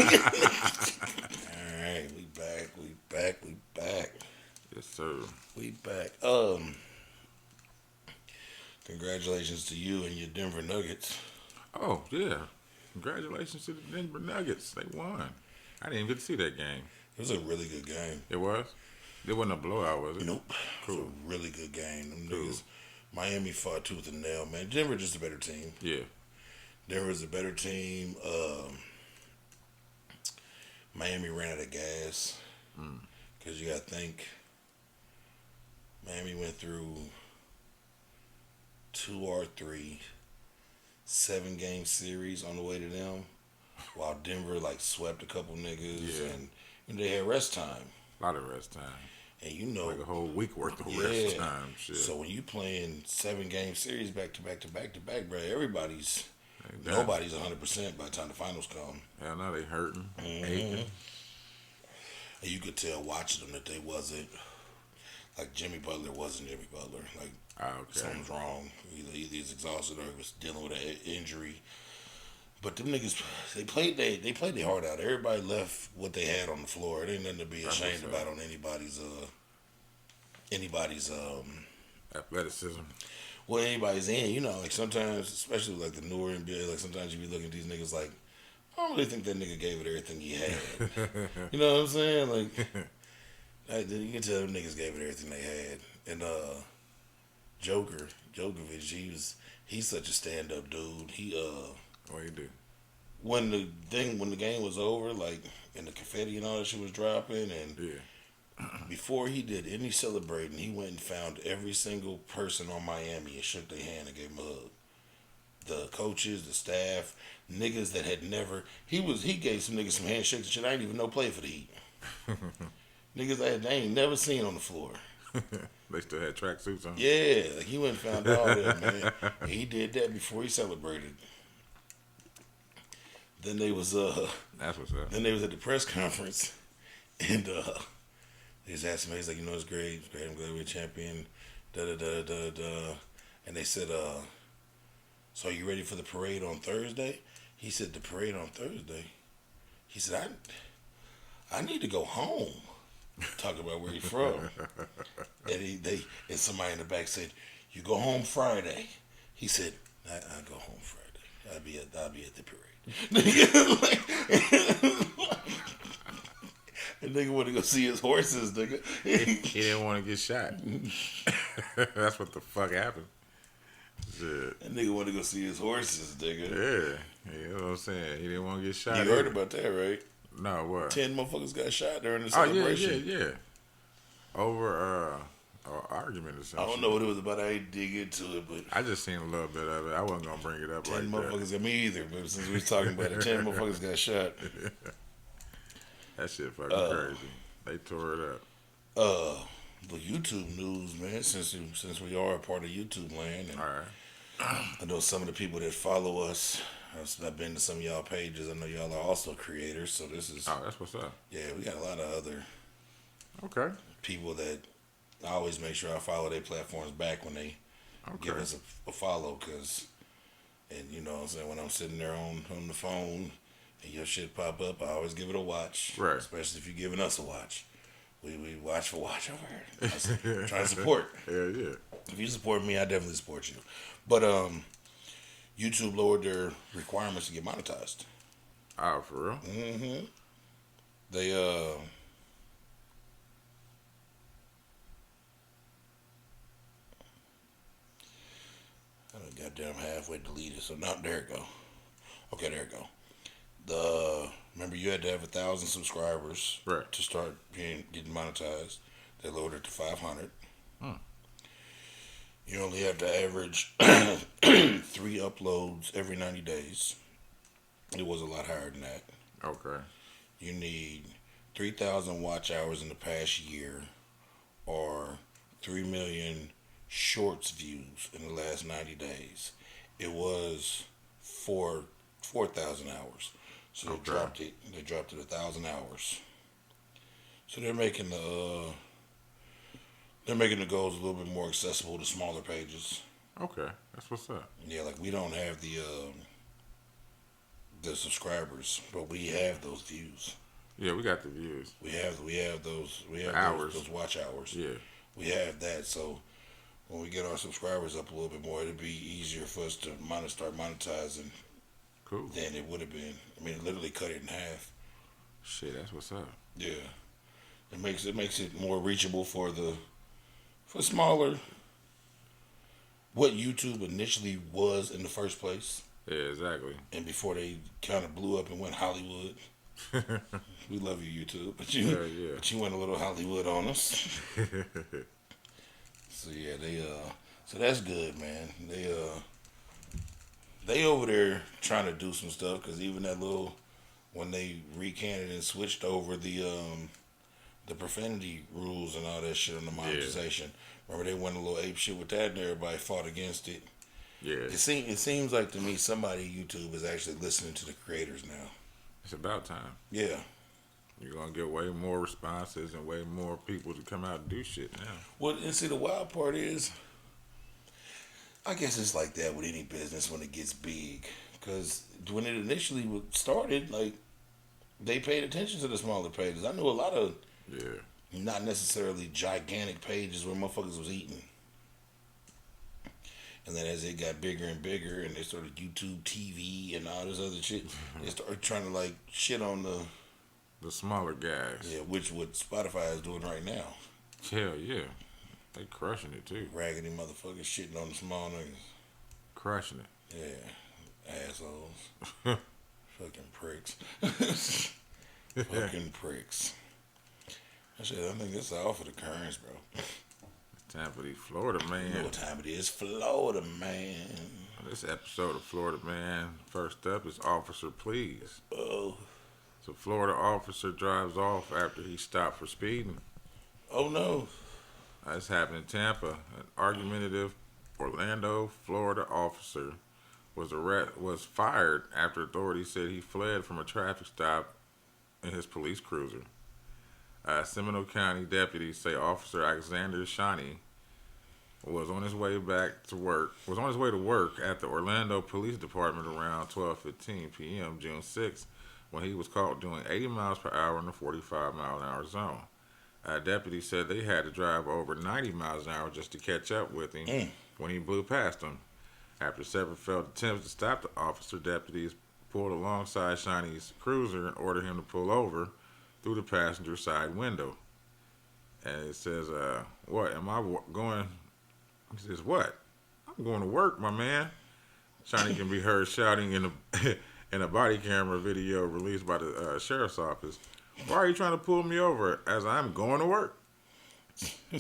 right, we back. Yes, sir. We back. Congratulations to you and your Denver Nuggets. Oh, yeah. Congratulations to the Denver Nuggets. They won. I didn't even get to see that game. It was a really good game. It was? It wasn't a blowout, was it? Nope. Cool. It was a really good game. Them Cool. niggas Miami fought tooth and nail, man. Denver just a better team. Yeah. Denver's a better team. Miami ran out of gas Mm. because you got to think Miami went through 2 or 3 7-game series on the way to them, while Denver like swept a couple niggas, Yeah. and they had rest time. A lot of rest time. And you know, Like a whole week worth of yeah. rest time. Shit. So when you playing 7-game series back to back to back to back, bro, They done. nobody's 100% by the time the finals come. Hell no, they hurting, Mm-hmm. aching. And you could tell watching them that they wasn't like Jimmy Butler wasn't Jimmy Butler. Like Okay. something's wrong. Either he's exhausted or he was dealing with an injury. But them niggas, they played their heart out. Everybody left what they had on the floor. It ain't nothing to be That's ashamed what's up. about on anybody's Athleticism. well, anybody's end. You know, like sometimes, especially like the newer NBA, like sometimes you be looking at these niggas like, I don't really think that nigga gave it everything he had. You know what I'm saying? Like, you can tell them niggas gave it everything they had. And Djokovic, he's such a stand up dude. What you do? When the game was over, like, and the confetti and all that shit was dropping, and Yeah. before he did any celebrating, he went and found every single person on Miami and shook their hand and gave them a hug. The coaches, the staff, niggas that had never he gave some niggas some handshakes and shit I didn't even know played for the Heat. Niggas they ain't never seen on the floor. They still had tracksuits on. Yeah, like he went and found all that, man. And he did that before he celebrated. Then they was That's what's up. then they was at the press conference and they was asking me, he's like, you know, it's great, I'm glad we're a champion, da da da da da. And they said, so are you ready for the parade on Thursday? He said, the parade on Thursday? He said, I need to go home. Talking about where he from. And somebody in the back said, you go home Friday. He said, I go home Friday. I'll be at the parade. And nigga want to go see his horses, nigga. He didn't want to get shot. That's what the fuck happened. Shit. That nigga want to go see his horses, nigga. Yeah. You know what I'm saying? He didn't want to get shot. You heard either. about that, right? No, what? 10 motherfuckers got shot during the Oh, celebration. yeah. Over an argument or something. I don't know what it was about. I ain't dig into it, but I just seen a little bit of it. I wasn't gonna bring it up 10 like motherfuckers got me either. But since we was talking about it, 10 motherfuckers got shot. that. That shit fucking crazy. They tore it up. The YouTube news, man. Since we are a part of YouTube land, and All right. I know some of the people that follow us. I've been to some of y'all pages. I know y'all are also creators, so this is Oh, that's what's up. yeah. We got a lot of other Okay. people that I always make sure I follow their platforms back when they give Okay. us a follow, and you know what I'm saying, when I'm sitting there on the phone and your shit pop up, I always give it a watch. Right. Especially if you're giving us a watch. We watch for watch over here. Trying to support. Hell yeah. If you support me, I definitely support you. But YouTube lowered their requirements to get monetized. Oh, for real? Mm-hmm. They I done goddamn halfway deleted, so now there it go. Okay, there it go. Remember you had to have 1,000 subscribers Right. to start getting monetized. They lowered it to 500. Hmm. You only have to average 3 uploads every 90 days. It was a lot higher than that. Okay. You need 3,000 watch hours in the past year, or 3 million shorts views in the last 90 days. It was 4,000 hours. So they Okay. dropped it. They dropped it 1,000 hours. So they're making the goals a little bit more accessible to smaller pages. Okay. That's what's up. Yeah, like we don't have the subscribers, but we have those views. Yeah, we got the views. We have those Hours. those watch hours. Yeah. We have that. So when we get our subscribers up a little bit more, it'll be easier for us to start monetizing Cool. than it would have been. I mean, it literally cut it in half. Shit, that's what's up. Yeah, it makes it more reachable for smaller what YouTube initially was in the first place, Yeah, exactly. and before they kind of blew up and went Hollywood. We love you, YouTube, Hell yeah. but you went a little Hollywood on us. So yeah, so that's good, man. They over there trying to do some stuff because even that little when they recanted and switched over the profanity rules and all that shit on the monetization. Remember they went a little ape shit with that, and everybody fought against it. Yeah. It seems like to me somebody at YouTube is actually listening to the creators now. It's about time. Yeah. You're gonna get way more responses and way more people to come out and do shit now. Well, and see the wild part is, I guess it's like that with any business when it gets big. Because when it initially started, like they paid attention to the smaller pages. I knew a lot of Yeah. not necessarily gigantic pages where motherfuckers was eating. And then as it got bigger and bigger, and they started YouTube TV and all this other shit, they started trying to like shit on The smaller guys. yeah, which what Spotify is doing right now. Hell yeah. They crushing it too. Raggedy motherfuckers shitting on the small niggas. Crushing it. Yeah, assholes. Fucking pricks. Fucking pricks. I think it's all for the currents, bro. Time for the Florida man. You know what time it is? Florida man. This episode of Florida Man, first up is Officer Please. Oh. So Florida officer drives off after he stopped for speeding. Oh no. This happened in Tampa. An argumentative Orlando, Florida officer was fired after authorities said he fled from a traffic stop in his police cruiser. Seminole County deputies say Officer Alexander Shawnee was on his way to work at the Orlando Police Department around 12:15 p.m. June 6th when he was caught doing 80 miles per hour in the 45 mile an hour zone. Deputies said they had to drive over 90 miles an hour just to catch up with him when he blew past them. After several failed attempts to stop the officer, deputies pulled alongside Shawnee's cruiser and ordered him to pull over through the passenger side window. And it says, what, am I going? He says, what? I'm going to work, my man. Shawnee can be heard shouting in a body camera video released by the sheriff's office. Why are you trying to pull me over as I'm going to work? He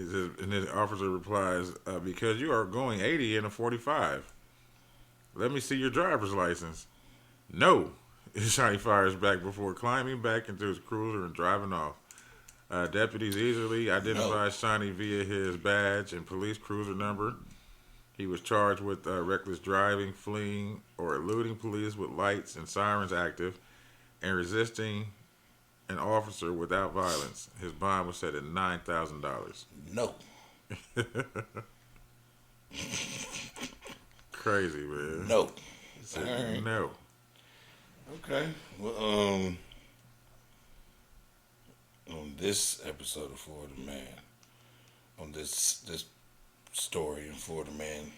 says, and then the officer replies, because you are going 80 in a 45. Let me see your driver's license. No. Shawnee fires back before climbing back into his cruiser and driving off. Deputies easily identified Shawnee via his badge and police cruiser number. He was charged with reckless driving, fleeing, or eluding police with lights and sirens active, and resisting an officer without violence. His bond was set at $9,000. No. Crazy, man. No. Said All right. no. Okay. Well, on this episode of Florida Man, on this story in Florida Man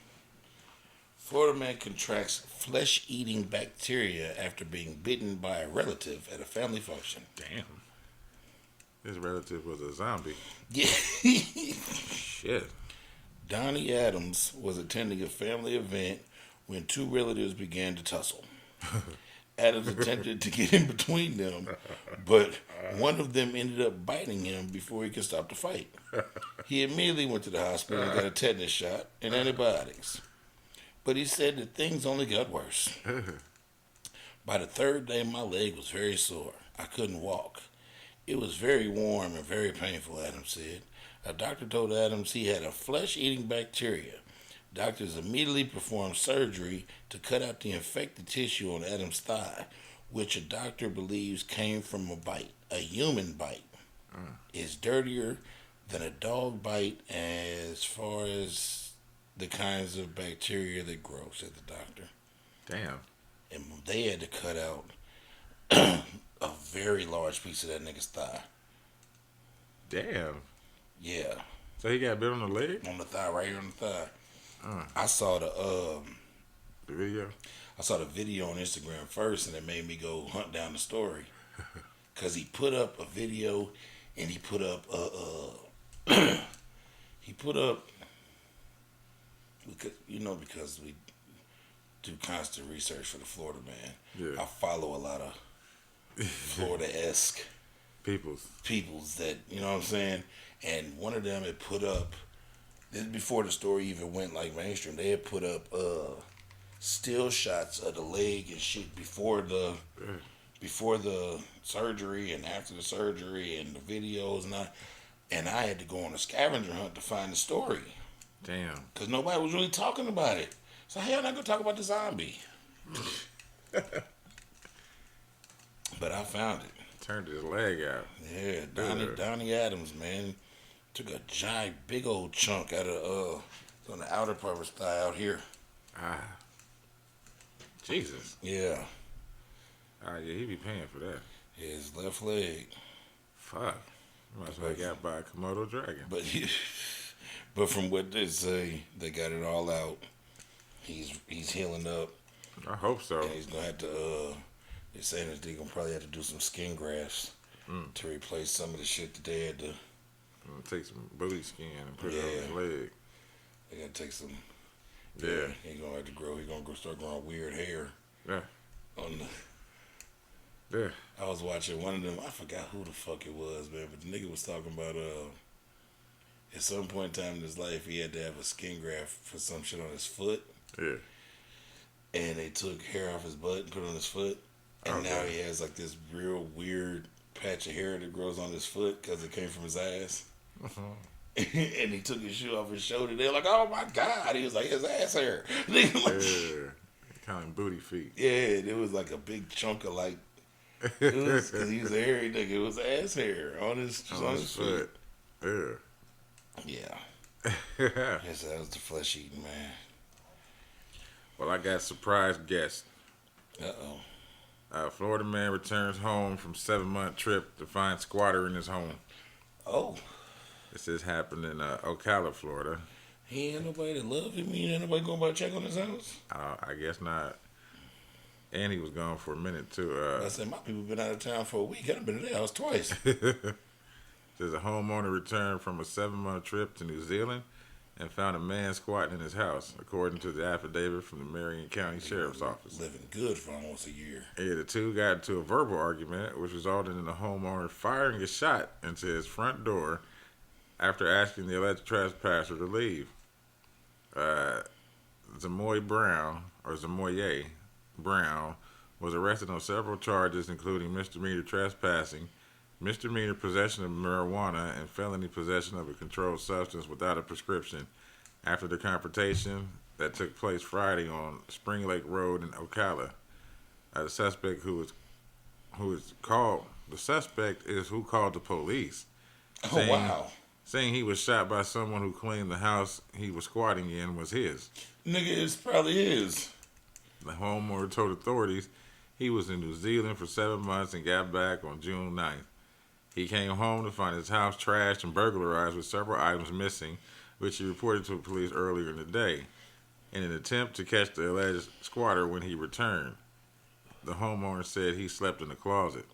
contracts flesh-eating bacteria after being bitten by a relative at a family function. Damn. His relative was a zombie. Yeah. Shit. Donnie Adams was attending a family event when two relatives began to tussle. Adams attempted to get in between them, but one of them ended up biting him before he could stop the fight. He immediately went to the hospital and got a tetanus shot and antibiotics. But he said that things only got worse. By the third day, my leg was very sore. I couldn't walk. It was very warm and very painful, Adams said. A doctor told Adams he had a flesh-eating bacteria. Doctors immediately performed surgery to cut out the infected tissue on Adams' thigh, which a doctor believes came from a bite, a human bite. It's dirtier than a dog bite as far as the kinds of bacteria that grow, said the doctor. Damn. And they had to cut out a very large piece of that nigga's thigh. Damn. Yeah. So he got bit on the leg? On the thigh, right here on the thigh. I saw the video. I saw the video on Instagram first, and it made me go hunt down the story. Cause he put up a video, and he put up because we do constant research for the Florida Man. Yeah. I follow a lot of Florida-esque Peoples. peoples that, you know what I'm saying? And one of them had put up, this before the story even went like mainstream, they had put up still shots of the leg and shit before the surgery and after the surgery and the videos and I had to go on a scavenger hunt to find the story. Damn. Because nobody was really talking about it. So how y'all not going to talk about the zombie? But I found it. Turned his leg out. Yeah, Donnie Adams, man. Took a giant, big old chunk out of, on the outer part of his thigh out here. Ah. Jesus. Yeah. Ah, yeah, he be paying for that. His left leg. Fuck. Might as well got by a Komodo dragon. But from what they say, they got it all out. He's healing up. I hope so. And he's gonna have to. They're saying that they're gonna probably have to do some skin grafts to replace some of the shit that they had to. Take some booty skin and put it on his leg. They gotta take some. Yeah. He's gonna have to grow. He's gonna start growing weird hair. Yeah. On the. Yeah. I was watching one of them. I forgot who the fuck it was, man. But the nigga was talking about at some point in time in his life, he had to have a skin graft for some shit on his foot. Yeah. And they took hair off his butt and put it on his foot. And now he has like this real weird patch of hair that grows on his foot because it came from his ass. And he took his shoe off his shoulder. They're like, "Oh my god!" He was like, "His ass hair." Yeah. Kind of booty feet. Yeah, it was like a big chunk of like. It was because he was a hairy nigga. It was ass hair on his foot. Yeah. Yeah. Yes, that was the flesh eating man. Well, I got surprise guest. Florida man returns home from 7-month trip to find squatter in his home. Oh. This is happened in Ocala, Florida. He ain't nobody that love him. He ain't nobody going by check on his house. I guess not. And he was gone for a minute too. I said my people been out of town for a week. I've been to their house twice. Says a homeowner returned from a 7-month trip to New Zealand and found a man squatting in his house, according to the affidavit from the Marion County Sheriff's Office. Living good for almost a year. Yeah, the two got into a verbal argument, which resulted in the homeowner firing a shot into his front door after asking the alleged trespasser to leave. Zamoye Brown was arrested on several charges, including misdemeanor trespassing, misdemeanor possession of marijuana, and felony possession of a controlled substance without a prescription after the confrontation that took place Friday on Spring Lake Road in Ocala. The suspect who called the police. Saying he was shot by someone who claimed the house he was squatting in was his. Nigga, it's probably his. The homeowner told authorities he was in New Zealand for 7 months and got back on June 9th. He came home to find his house trashed and burglarized with several items missing, which he reported to the police earlier in the day, in an attempt to catch the alleged squatter when he returned. The homeowner said he slept in the closet.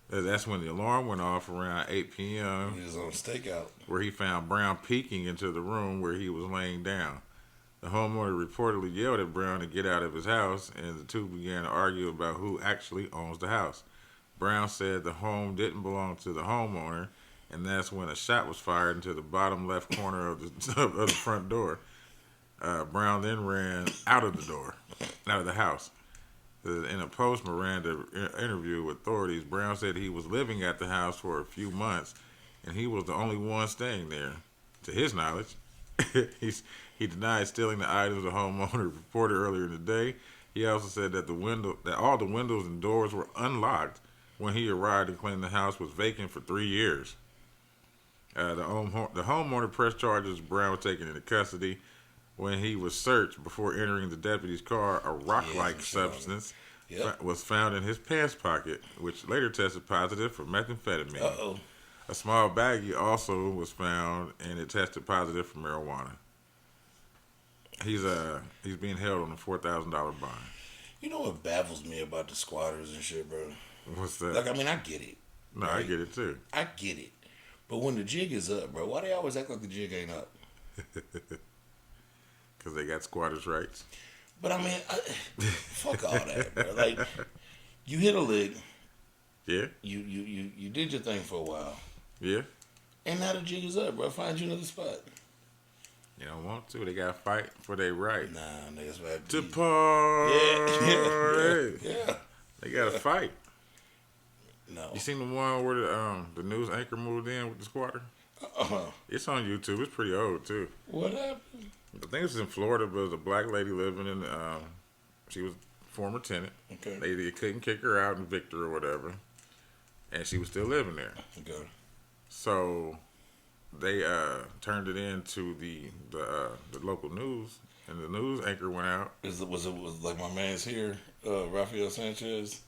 That's when the alarm went off around 8 p.m. He was on stakeout. Where he found Brown peeking into the room where he was laying down. The homeowner reportedly yelled at Brown to get out of his house, and the two began to argue about who actually owns the house. Brown said the home didn't belong to the homeowner, and that's when a shot was fired into the bottom left corner of the front door. Brown then ran out of the house. In a post-Miranda interview with authorities, Brown said he was living at the house for a few months, and he was the only one staying there. To his knowledge, he denied stealing the items the homeowner reported earlier in the day. He also said that all the windows and doors were unlocked when he arrived and claimed the house was vacant for 3 years. The homeowner pressed charges. Brown was taken into custody. When he was searched before entering the deputy's car, a rock-like substance was found in his pants pocket, which later tested positive for methamphetamine. A small baggie also was found, and it tested positive for marijuana. He's being held on a $4,000 bond. You know what baffles me about the squatters and shit, bro? What's that? Like, I mean, I get it. No, right? I get it too. I get it. But when the jig is up, bro, why they always act like the jig ain't up? Because they got squatters' rights. But I mean, fuck all that, bro. Like, you hit a lick. Yeah. You did your thing for a while. Yeah. And now the jig is up, bro. Find you another spot. You don't want to. They got to fight for their right. Nah, niggas have To to. party. Yeah. They got to fight. No. You seen the one where the news anchor moved in with the squatter? It's on YouTube. It's pretty old, too. What happened? I think it was in Florida, but it was a black lady living in, she was a former tenant. Okay. They couldn't kick her out, evict her or whatever. And she was still living there. Okay. So they turned it into the local news, and the news anchor went out. Was it like my man's here, Rafael Sanchez,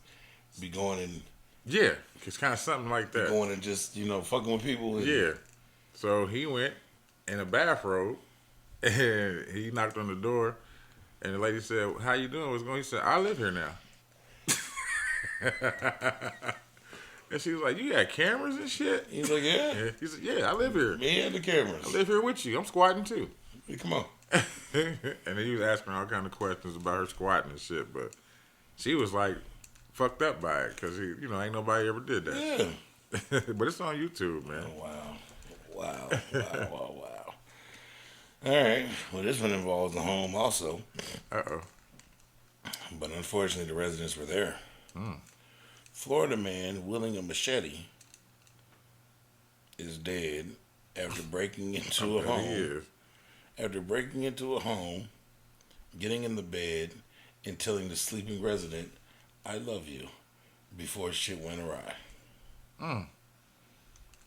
be going and Yeah, it's kind of something like that. going and just fucking with people. And, Yeah. So he went in a bathrobe, and he knocked on the door, and the lady said, "How you doing? What's going?" He said, "I live here now." And she was like, "You got cameras and shit?" He's like, yeah. He said, "Yeah, I live here. Me and the cameras. I live here with you. I'm squatting too." Hey, come on. And then he was asking her all kind of questions about her squatting and shit, but she was like fucked up by it because ain't nobody ever did that. Yeah. But it's on YouTube, man. Oh, wow. All right. Well, this one involves the home also, Uh-oh. but unfortunately the residents were there. Florida man wielding a machete is dead after breaking into a He home. is. After breaking into a home, getting in the bed, and telling the sleeping resident, "I love you," before shit went awry.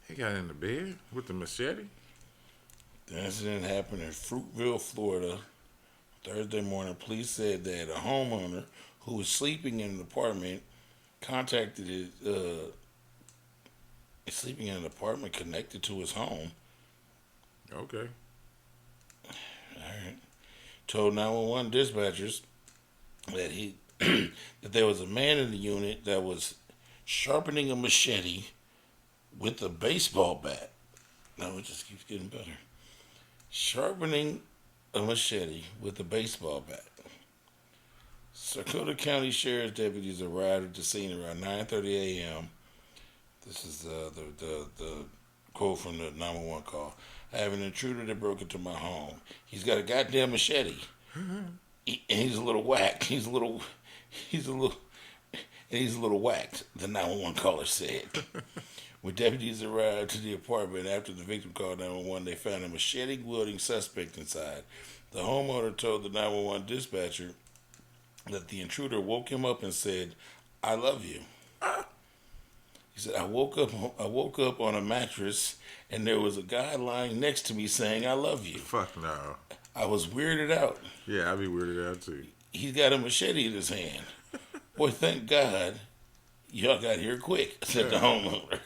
He got in the bed with the machete? The incident happened in Fruitville, Florida, Thursday morning. Police said that a homeowner who was sleeping in an apartment contacted sleeping in an apartment connected to his home. Okay. All right. Told 911 dispatchers that that there was a man in the unit that was sharpening a machete with a baseball bat. Now it just keeps getting better. Sharpening a machete with a baseball bat. Sarasota County Sheriff's deputies arrived at the scene around 9:30 a.m. This is the quote from the 911 call. "I have an intruder that broke into my home. He's got a goddamn machete. And he's a little whacked. He's a little whacked," the 911 caller said. When deputies arrived to the apartment after the victim called 911, they found a machete-wielding suspect inside. The homeowner told the 911 dispatcher that the intruder woke him up and said, "I love you." He said, I woke up on a mattress and there was a guy lying next to me saying, "I love you." Fuck no. I was weirded out. Yeah, I'd be weirded out too. He's got a machete in his hand. Boy, thank God y'all got here quick, said the homeowner.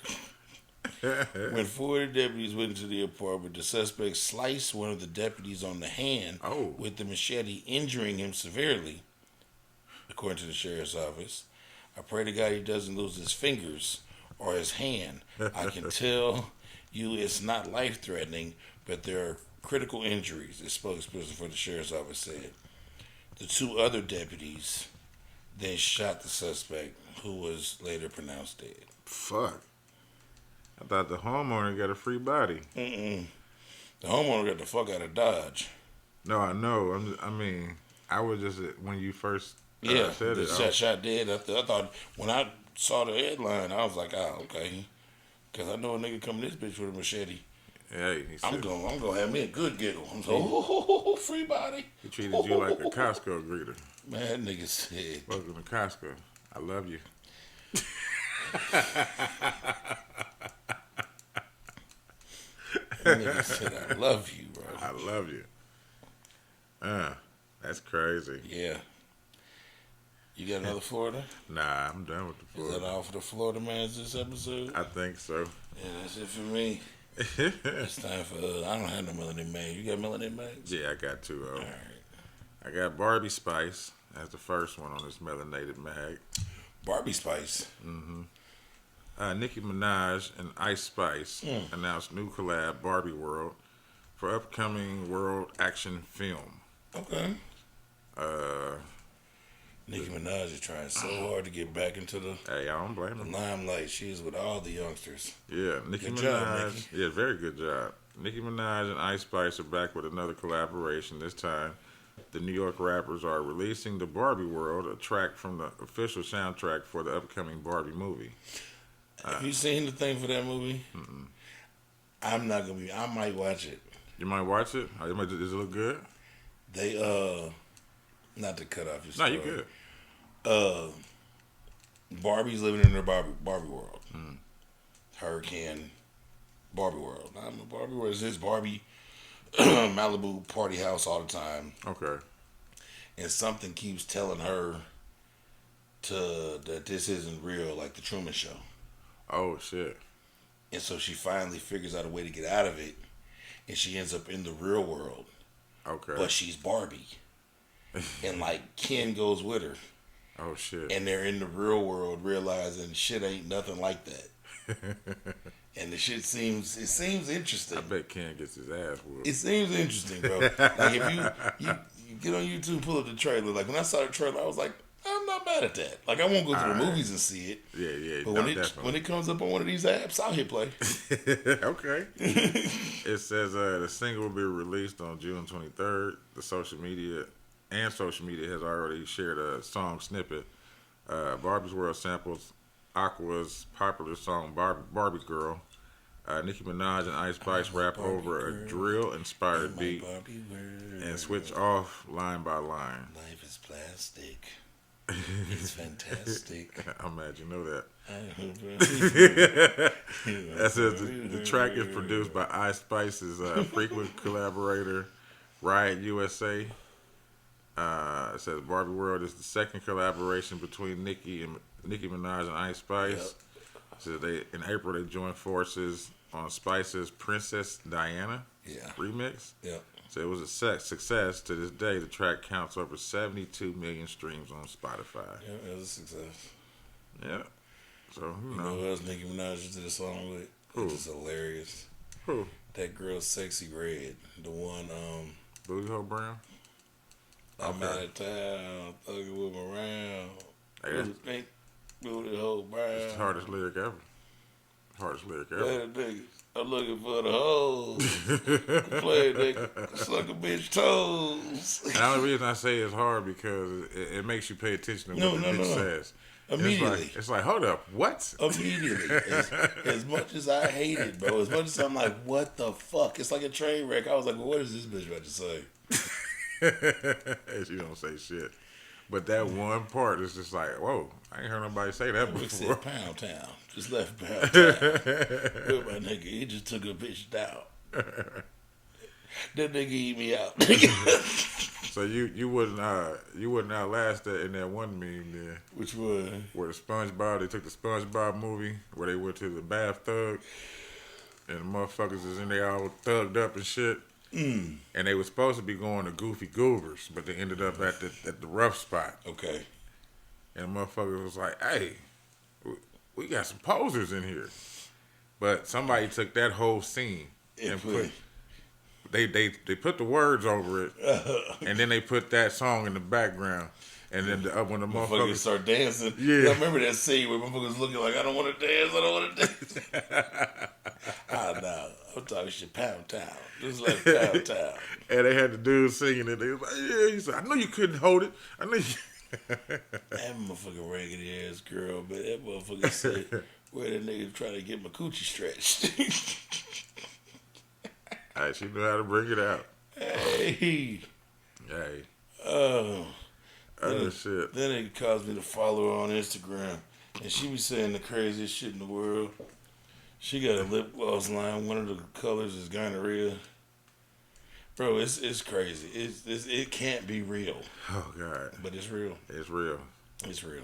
When 4 deputies went into the apartment, the suspect sliced one of the deputies on the hand with the machete, injuring him severely, according to the sheriff's office. "I pray to God he doesn't lose his fingers or his hand. I can tell you it's not life-threatening, but there are critical injuries," the spokesperson for the sheriff's office said. The 2 other deputies then shot the suspect, who was later pronounced dead. Fuck. I thought the homeowner got a free body. The homeowner got the fuck out of Dodge. No, I know. I was just, when you first said it. Shot dead. I thought, when I saw the headline, I was like, "Oh, okay." Because I know a nigga coming this bitch with a machete. Hey, I'm gonna have me a good giggle. I'm like, free body. He treated you like a Costco greeter. Man, that nigga said, "Welcome to Costco. I love you." that nigga said, "I love you, bro." I love you. That's crazy. Yeah. You got another Florida? Nah, I'm done with the Is Florida. that all for the Florida mans this episode? I think so. Yeah, that's it for me. It's time for I don't have no Melanie Mag. You got Melanie Mags? Yeah, I got 2 of them. All right. I got Barbie Spice as the first one on this melanated mag. Barbie Spice. Nicki Minaj and Ice Spice announced new collab, Barbie World. for upcoming world action film. Okay. Uh, Nicki Minaj is trying so hard to get back into the hey, I don't blame him. limelight. She is with all the youngsters. Yeah, Nicki Good Minaj. job, Nicki. Yeah, very good job. Nicki Minaj and Ice Spice are back with another collaboration. This time, the New York rappers are releasing the Barbie World, a track from the official soundtrack for the upcoming Barbie movie. Have you seen the thing for that movie? Mm-mm. I'm not gonna be. I might watch it. You might watch it. Does it look good? They not to cut off your No, story. you good. Barbie's living in their Barbie world. Mm. Hurricane Barbie world. I'm a Barbie world. It's this Barbie Malibu party house all the time, Okay. and something keeps telling her that this isn't real, like the Truman Show. Oh shit. And so she finally figures out a way to get out of it, and she ends up in the real world. Okay. But she's Barbie, and like Ken goes with her, Oh shit. and they're in the real world realizing shit ain't nothing like that. And the shit seems interesting. I bet Ken gets his ass whooped. It seems interesting, bro. Like if you get on YouTube, pull up the trailer. Like when I saw the trailer, I was like, I'm not mad at that. Like I won't go to the Alright. movies and see it. Yeah. But No, when definitely. it comes up on one of these apps, I'll hit play. Okay. It says the single will be released on June 23rd. The social media has already shared a song snippet. Barbie's World samples Aqua's popular song Barbie Girl. Nicki Minaj and Ice Spice rap Barbie over a girl drill-inspired My beat Barbie world. and switch off line by line. Life is plastic. It's fantastic. I'm mad you know that. That That says the track is produced by Ice Spice's frequent collaborator, Riot USA. It says Barbie World is the second collaboration between Nicki Minaj and Ice Spice. So in April they joined forces on Spice's Princess Diana remix. Yeah. So it was a success. To this day, the track counts over 72 million streams on Spotify. Yeah, it was a success. Yeah. So who You know knows? who else Nicki Minaj did a song with? Who? It's just hilarious. Who? That girl, Sexy Red, the one. Booty Hole Brown. I'm Okay. out of town, thugging with my round. Hey, that's Booty hole brown. it's the hardest lyric ever. Hardest lyric ever. That nigga, I'm looking for the hoes. Play nigga, suck a bitch toes. And the only reason I say it's hard because it makes you pay attention to what the bitch says. Immediately. It's like, hold up, what? Immediately. As much as I hate it, bro, as much as I'm like, what the fuck? It's like a train wreck. I was like, well, what is this bitch about to say? She don't say shit. But that one part is just like, whoa, I ain't heard nobody say that We before. said Pound Town. Just left Pound Town. With my nigga, he just took a bitch down. That nigga eat me out. So you wouldn't outlast that in that one meme there. Which one? Where the SpongeBob, they took the SpongeBob movie where they went to the bath thug and the motherfuckers is in there all thugged up and shit. Mm. And they were supposed to be going to Goofy Goobers, but they ended up at the rough spot. Okay. And the motherfucker was like, hey, we got some posers in here. But somebody took that whole scene and put they put the words over it, and then they put that song in the background. And then when the motherfuckers start dancing. Yeah. I remember that scene where motherfuckers looking like, I don't want to dance, I don't want to dance. Nah, I'm talking shit, Pound Town. Just like Pound Town. and they had the dude singing it. They was like, yeah, he said, I know you couldn't hold it. I know you. That motherfucking raggedy ass girl, man. That motherfucker said, where that nigga trying to get my coochie stretched. She knew how to bring it out. Hey. Hey. Oh. Other shit. Then it caused me to follow her on Instagram. And she be saying the craziest shit in the world. She got a lip gloss line. One of the colors is gonorrhea. Bro, it's crazy. It can't be real. Oh, God. But it's real. It's real. It's real.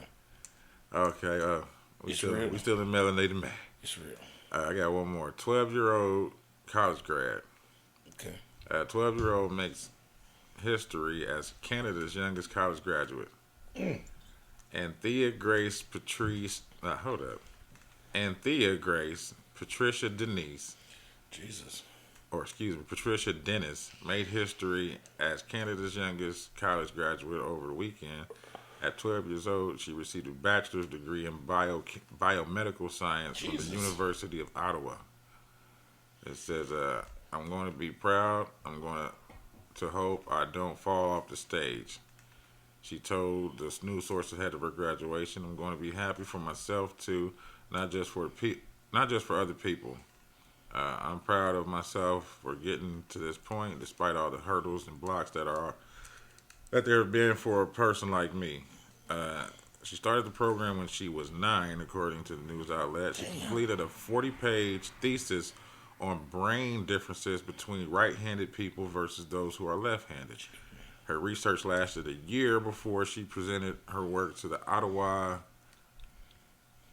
Okay. We It's still real. we still in melanated man. It's real. I got one more. 12-year-old college grad. Okay. 12-year-old makes history as Canada's youngest college graduate. Anthea Grace Patricia Denise Jesus. Patricia Dennis made history as Canada's youngest college graduate over the weekend. At 12 years old, she received a bachelor's degree in biomedical science from the Jesus. University of Ottawa. It says, I'm going to be proud. I'm going to hope I don't fall off the stage. She told the news source ahead of her graduation, I'm going to be happy for myself too, not just for other people. I'm proud of myself for getting to this point, despite all the hurdles and blocks that there have been for a person like me. She started the program when she was 9, according to the news outlet. She completed a 40-page thesis on brain differences between right-handed people versus those who are left-handed. Her research lasted a year before she presented her work to the Ottawa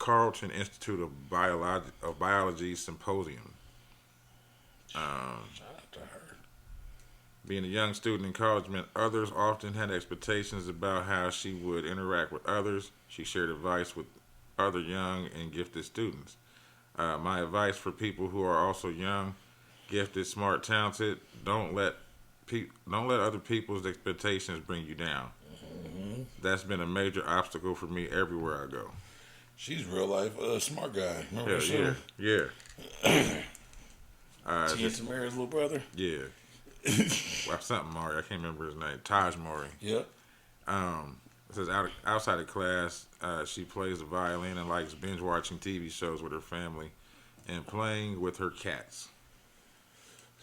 Carleton Institute of Biology Symposium. Shout out to her. Being a young student in college meant others often had expectations about how she would interact with others. She shared advice with other young and gifted students. My advice for people who are also young, gifted, smart, talented: don't let other people's expectations bring you down. Mm-hmm. That's been a major obstacle for me everywhere I go. She's real life smart guy. Remember Hell that show? yeah. Tia Tamara's little brother. Yeah. Well, something Maury. I can't remember his name. Taj Maury. Yep. It says outside of class, she plays the violin and likes binge watching TV shows with her family and playing with her cats.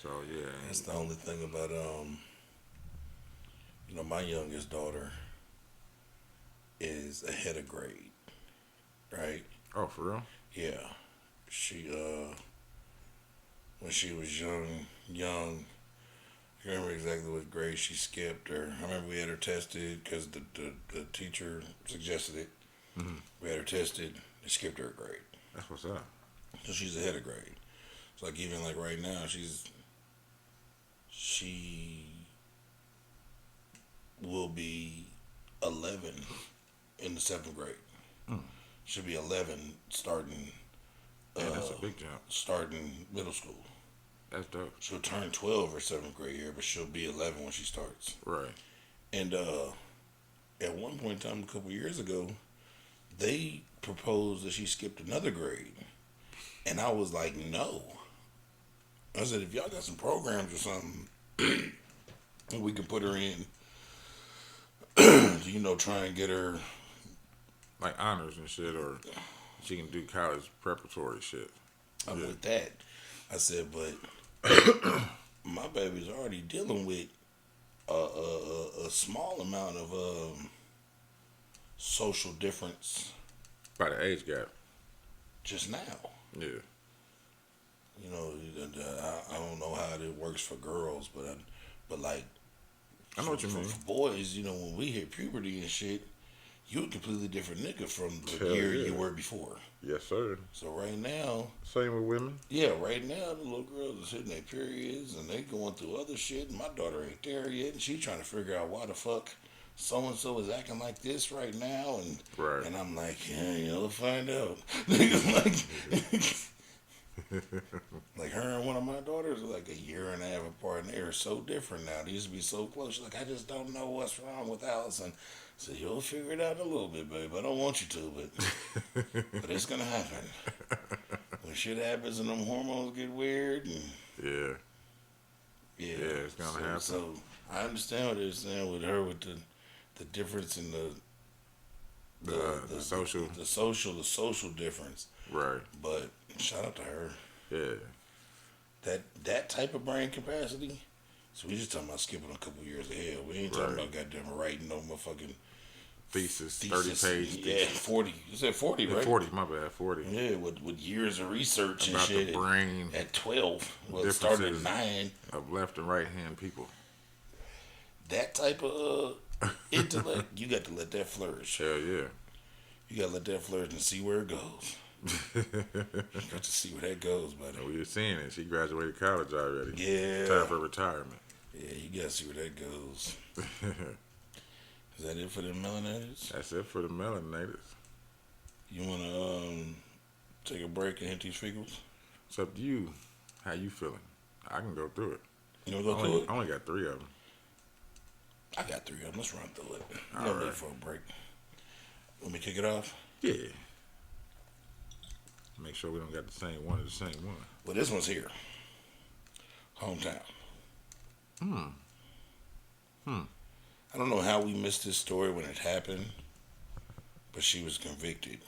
So yeah, That's the only thing about my youngest daughter is ahead of grade, right? Oh, for real? Yeah, she when she was young. I remember exactly what grade she skipped, or I remember we had her tested because the teacher suggested it. Mm-hmm. We had her tested and skipped her a grade. That's what's up. So she's ahead of grade. It's like even like right now, she will be 11 in the 7th grade. Mm. She'll be 11 starting. Yeah, that's a big jump. Starting middle school. That's dope. She'll turn 12 her 7th grade year, but she'll be 11 when she starts. Right. And at one point in time, a couple years ago, they proposed that she skipped another grade. And I was like, no. I said, if y'all got some programs or something, we can put her in, try and get her. Like honors and shit, or she can do college preparatory shit. I'm with that. I said, but my baby's already dealing with a small amount of social difference By the age gap. just now. Yeah. I don't know how it works for girls, but like, I know what you mean. For boys, when we hit puberty and shit, you a completely different nigga from the Hell year yeah. you were before. Yes, sir. So right now, Same with women. yeah, right now the little girls is hitting their periods and they going through other shit. And my daughter ain't there yet, and she trying to figure out why the fuck so and so is acting like this right now. And Right. and I'm like, yeah, you'll find out. like, like her and one of my daughters are like a year and a half apart, and they are so different now. They used to be so close. She's like, I just don't know what's wrong with Allison. So you'll figure it out in a little bit, babe. I don't want you to, but it's gonna happen. When shit happens and them hormones get weird, and Yeah. yeah, Yeah, it's gonna happen. So I understand what they're saying with her, with the difference in The social. the social difference. Right. But shout out to her. Yeah. That type of brain capacity. So we just talking about skipping a couple years ahead. We ain't talking Right. about goddamn writing no motherfucking Thesis. 30-page Yeah, thesis. 40. You said 40, right? 40, my bad, 40. Yeah, with years of research About and shit. the brain At 12. Well, it started at differences 9. of left and right hand people. That type of intellect, you got to let that flourish. Hell yeah. You got to let that flourish and see where it goes. You got to see where that goes, buddy. We were seeing it. She graduated college already. Yeah. Time for retirement. Yeah, you got to see where that goes. Is that it for the melanators? That's it for the melanators. You want to take a break and hit these figures? It's up to you. How you feeling? I can go through it. You want to go through it? I only got 3 of them. I got 3 of them. Let's run through it. All No right. need for a break. Let me kick it off. Yeah. Make sure we don't got the same one. Well, this one's here. Hometown. I don't know how we missed this story when it happened, but she was convicted.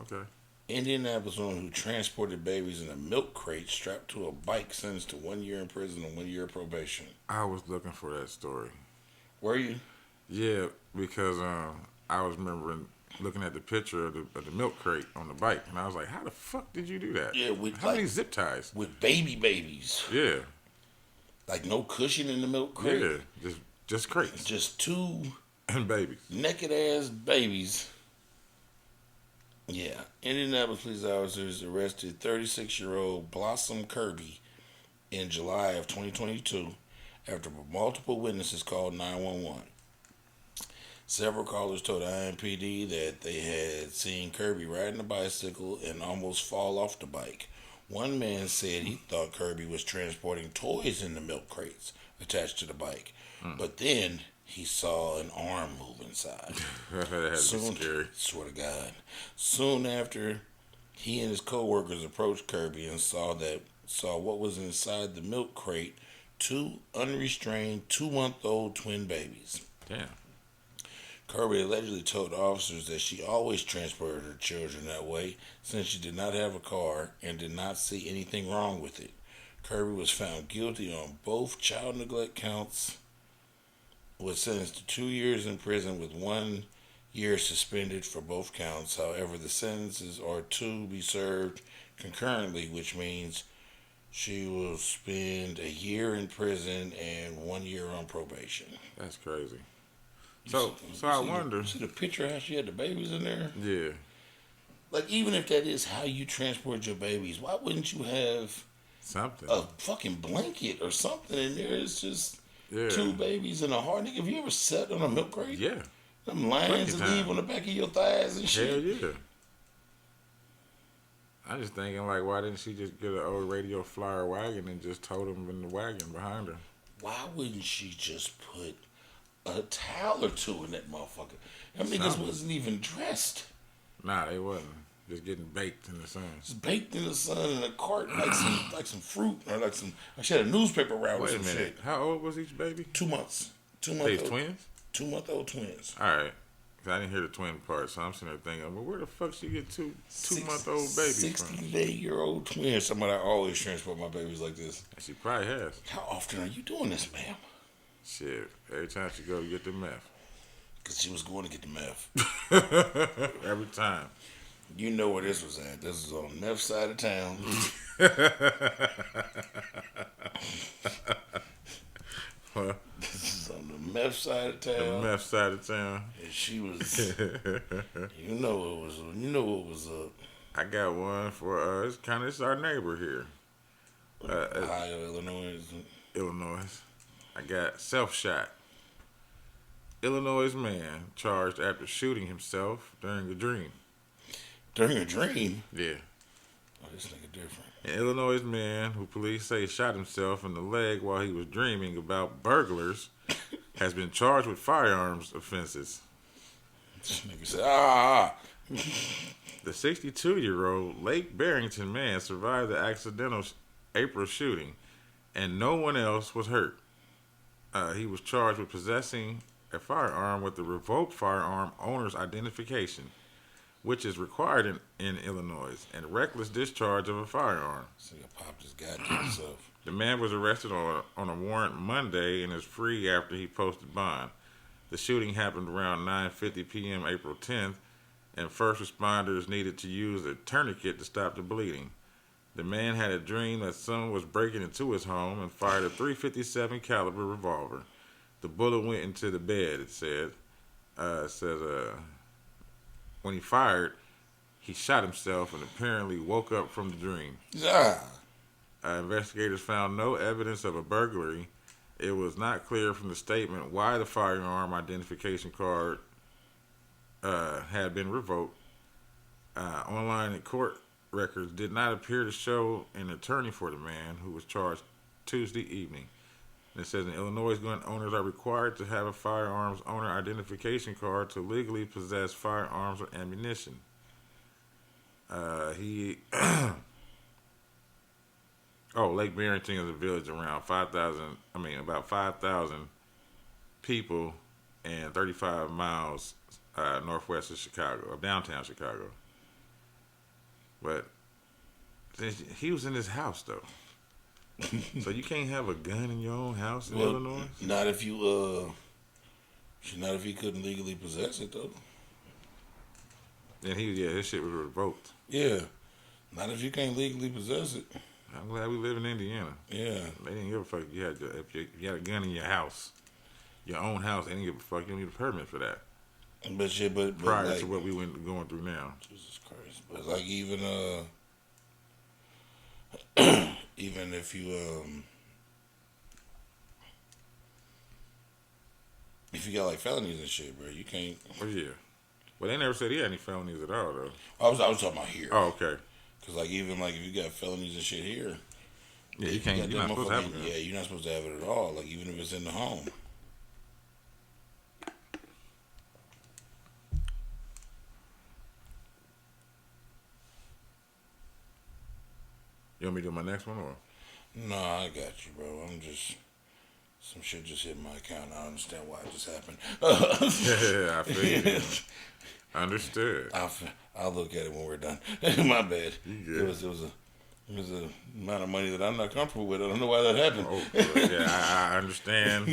Okay. Indianapolis woman who transported babies in a milk crate strapped to a bike sentenced to 1 year in prison and 1 year probation. I was looking for that story. Were you? Yeah, because I was remembering looking at the picture of the milk crate on the bike, and I was like, how the fuck did you do that? Yeah, with how many zip ties? With babies. Yeah. Like no cushion in the milk crate. Yeah, just crates. Just 2 and babies. Naked ass babies. Yeah. Indianapolis police officers arrested 36-year-old Blossom Kirby in July of 2022 after multiple witnesses called 911. Several callers told IMPD that they had seen Kirby riding a bicycle and almost fall off the bike. One man said he thought Kirby was transporting toys in the milk crates attached to the bike, but then he saw an arm move inside. That had to be scary. Swear to God. Soon after, he and his co-workers approached Kirby and saw what was inside the milk crate: 2 unrestrained 2-month-old twin babies. Damn. Kirby allegedly told officers that she always transported her children that way since she did not have a car and did not see anything wrong with it. Kirby was found guilty on both child neglect counts, was sentenced to 2 years in prison with 1 year suspended for both counts. However, the sentences are to be served concurrently, which means she will spend a year in prison and 1 year on probation. That's crazy. So I wonder. You see the picture how she had the babies in there? Yeah. Like, even if that is how you transport your babies, why wouldn't you have something, a fucking blanket or something in there? It's just 2 babies in a hard nigga. Have you ever sat on a milk crate? Yeah. Them lines that leave on the back of your thighs and shit. Hell yeah. I'm just thinking, like, why didn't she just get an old radio flyer wagon and just tow them in the wagon behind her? Why wouldn't she just put a towel or 2 in that motherfucker? Them niggas wasn't even dressed. Nah, they wasn't. Just getting baked in the sun. Just baked in the sun in a cart like some fruit or like she had a newspaper route or some Wait a minute. shit. How old was each baby? 2 months. 2 months. They twins? 2-month-old twins. All right. Cause I didn't hear the twin part, so I'm sitting there thinking, well, where the fuck she get 2-month-old babies from? 68-year-old twins. Somebody I always transport my babies like this. She probably has. How often are you doing this, ma'am? Shit. Every time she go to get the meth. Because she was going to get the meth. Every time. You know where this was at. This was on the meth side of town. What? This is on the meth side of town. The meth side of town. And she was, you know what was up. I got one for, it's our neighbor here. Ohio, Illinois. I got self-shot. Illinois man charged after shooting himself during a dream. During a dream? Yeah. Oh, this nigga different. An Illinois man who police say shot himself in the leg while he was dreaming about burglars has been charged with firearms offenses. This nigga said, The 62-year-old Lake Barrington man survived the accidental April shooting, and no one else was hurt. He was charged with possessing a firearm with the revoked firearm owner's identification, which is required in Illinois, and reckless discharge of a firearm. So you popped his goddamn self. The man was arrested on a warrant Monday and is free after he posted bond. The shooting happened around 9:50 p.m. April 10th, and first responders needed to use a tourniquet to stop the bleeding. The man had a dream that someone was breaking into his home and fired a .357 caliber revolver. The bullet went into the bed, it said. When he fired, he shot himself and apparently woke up from the dream. Investigators found no evidence of a burglary. It was not clear from the statement why the firearm identification card had been revoked. Online in court, records did not appear to show an attorney for the man who was charged Tuesday evening. And it says in Illinois, gun owners are required to have a firearms owner identification card to legally possess firearms or ammunition. Lake Barrington is a village around about 5,000 people and 35 miles northwest of Chicago, of downtown Chicago. But he was in his house, though. So you can't have a gun in your own house in Illinois? Not if you couldn't legally possess it, though. And his shit was revoked. Yeah. Not if you can't legally possess it. I'm glad we live in Indiana. Yeah. They didn't give a fuck if you had a gun in your house, your own house. They didn't give a fuck. You don't need a permit for that. But prior like, to what we went going through now. Jesus Christ. But like even even if you got like felonies and shit, bro, you can't. Oh yeah. Well, they never said he had any felonies at all, though. I was talking about here. Oh, okay. Cause like even like if you got felonies and shit here, yeah, you can't. You're not supposed to have it. Yeah, you're not supposed to have it at all. Like even if it's in the home. You want me to do my next one or? No, I got you, bro. Some shit just hit my account. I understand why it just happened. Yeah, I feel you. Understood. I'll look at it when we're done. My bad. It was a amount of money that I'm not comfortable with. I don't know why that happened. Oh, yeah, I understand.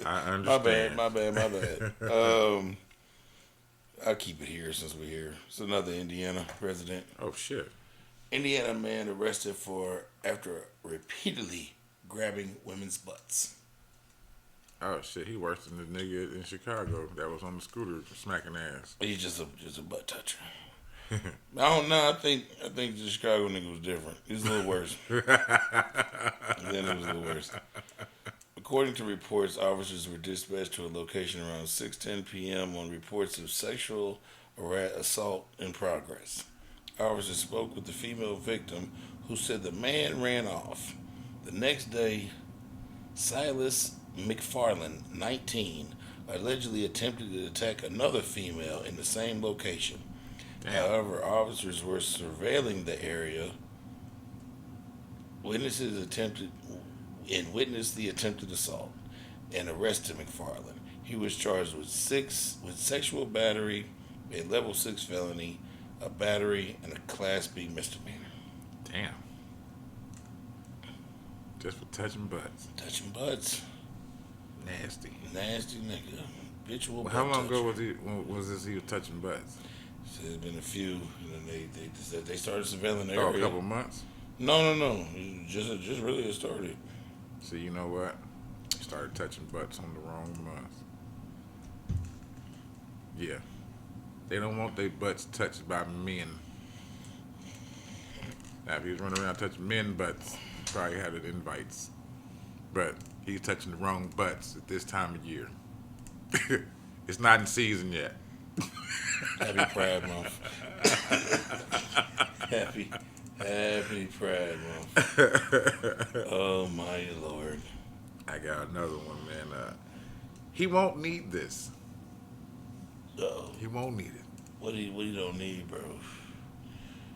I understand. My bad. I'll keep it here since we're here. It's another Indiana resident. Oh shit. Indiana man arrested after repeatedly grabbing women's butts. Oh shit, he worse than the nigga in Chicago that was on the scooter smacking ass. He's just a butt toucher. I don't know. I think the Chicago nigga was different. He was a little worse. Then it was a little worse. According to reports, officers were dispatched to a location around 6:10 p.m. on reports of sexual assault in progress. Officers spoke with the female victim, who said the man ran off. The next day, Silas McFarland, 19, allegedly attempted to attack another female in the same location. Damn. However, officers were surveilling the area. Witnessed the attempted assault and arrested McFarland. He was charged with sexual battery, a level 6 felony, a battery, and a Class B misdemeanor. Damn. Just for touching butts. Touching butts. Nasty nigga. Habitual butt how long toucher. ago was he was touching butts? So there's been a few. You know, they started surveilling the area. Oh, a couple months? No. Just really it started. See, you know what? Started touching butts on the wrong month. Yeah. They don't want their butts touched by men. Now, if he was running around touching men butts, he probably had it invites. But he's touching the wrong butts at this time of year. It's not in season yet. Happy Pride Month. Happy Pride Month. Oh my Lord. I got another one, man. He won't need this. Uh-oh. He won't need it. What do you don't need, bro?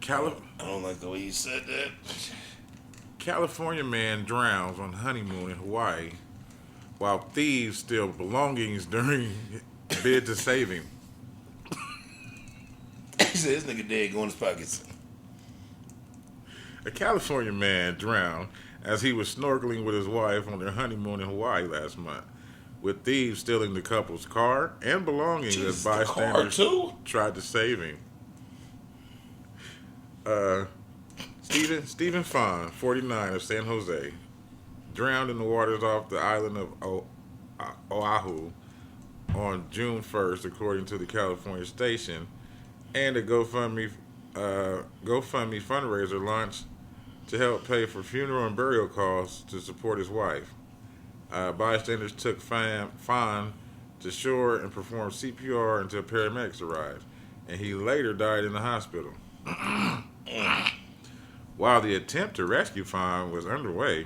I don't like the way you said that. California man drowns on honeymoon in Hawaii while thieves steal belongings during bid to save him. He said this nigga dead, go in his pockets. A California man drowned as he was snorkeling with his wife on their honeymoon in Hawaii last month, with thieves stealing the couple's car and belongings as bystanders tried to save him. Stephen Fon, 49, of San Jose, drowned in the waters off the island of Oahu on June 1st, according to the California station, and a GoFundMe fundraiser launched to help pay for funeral and burial costs to support his wife. Bystanders took Fon to shore and performed CPR until paramedics arrived, and he later died in the hospital. While the attempt to rescue find was underway,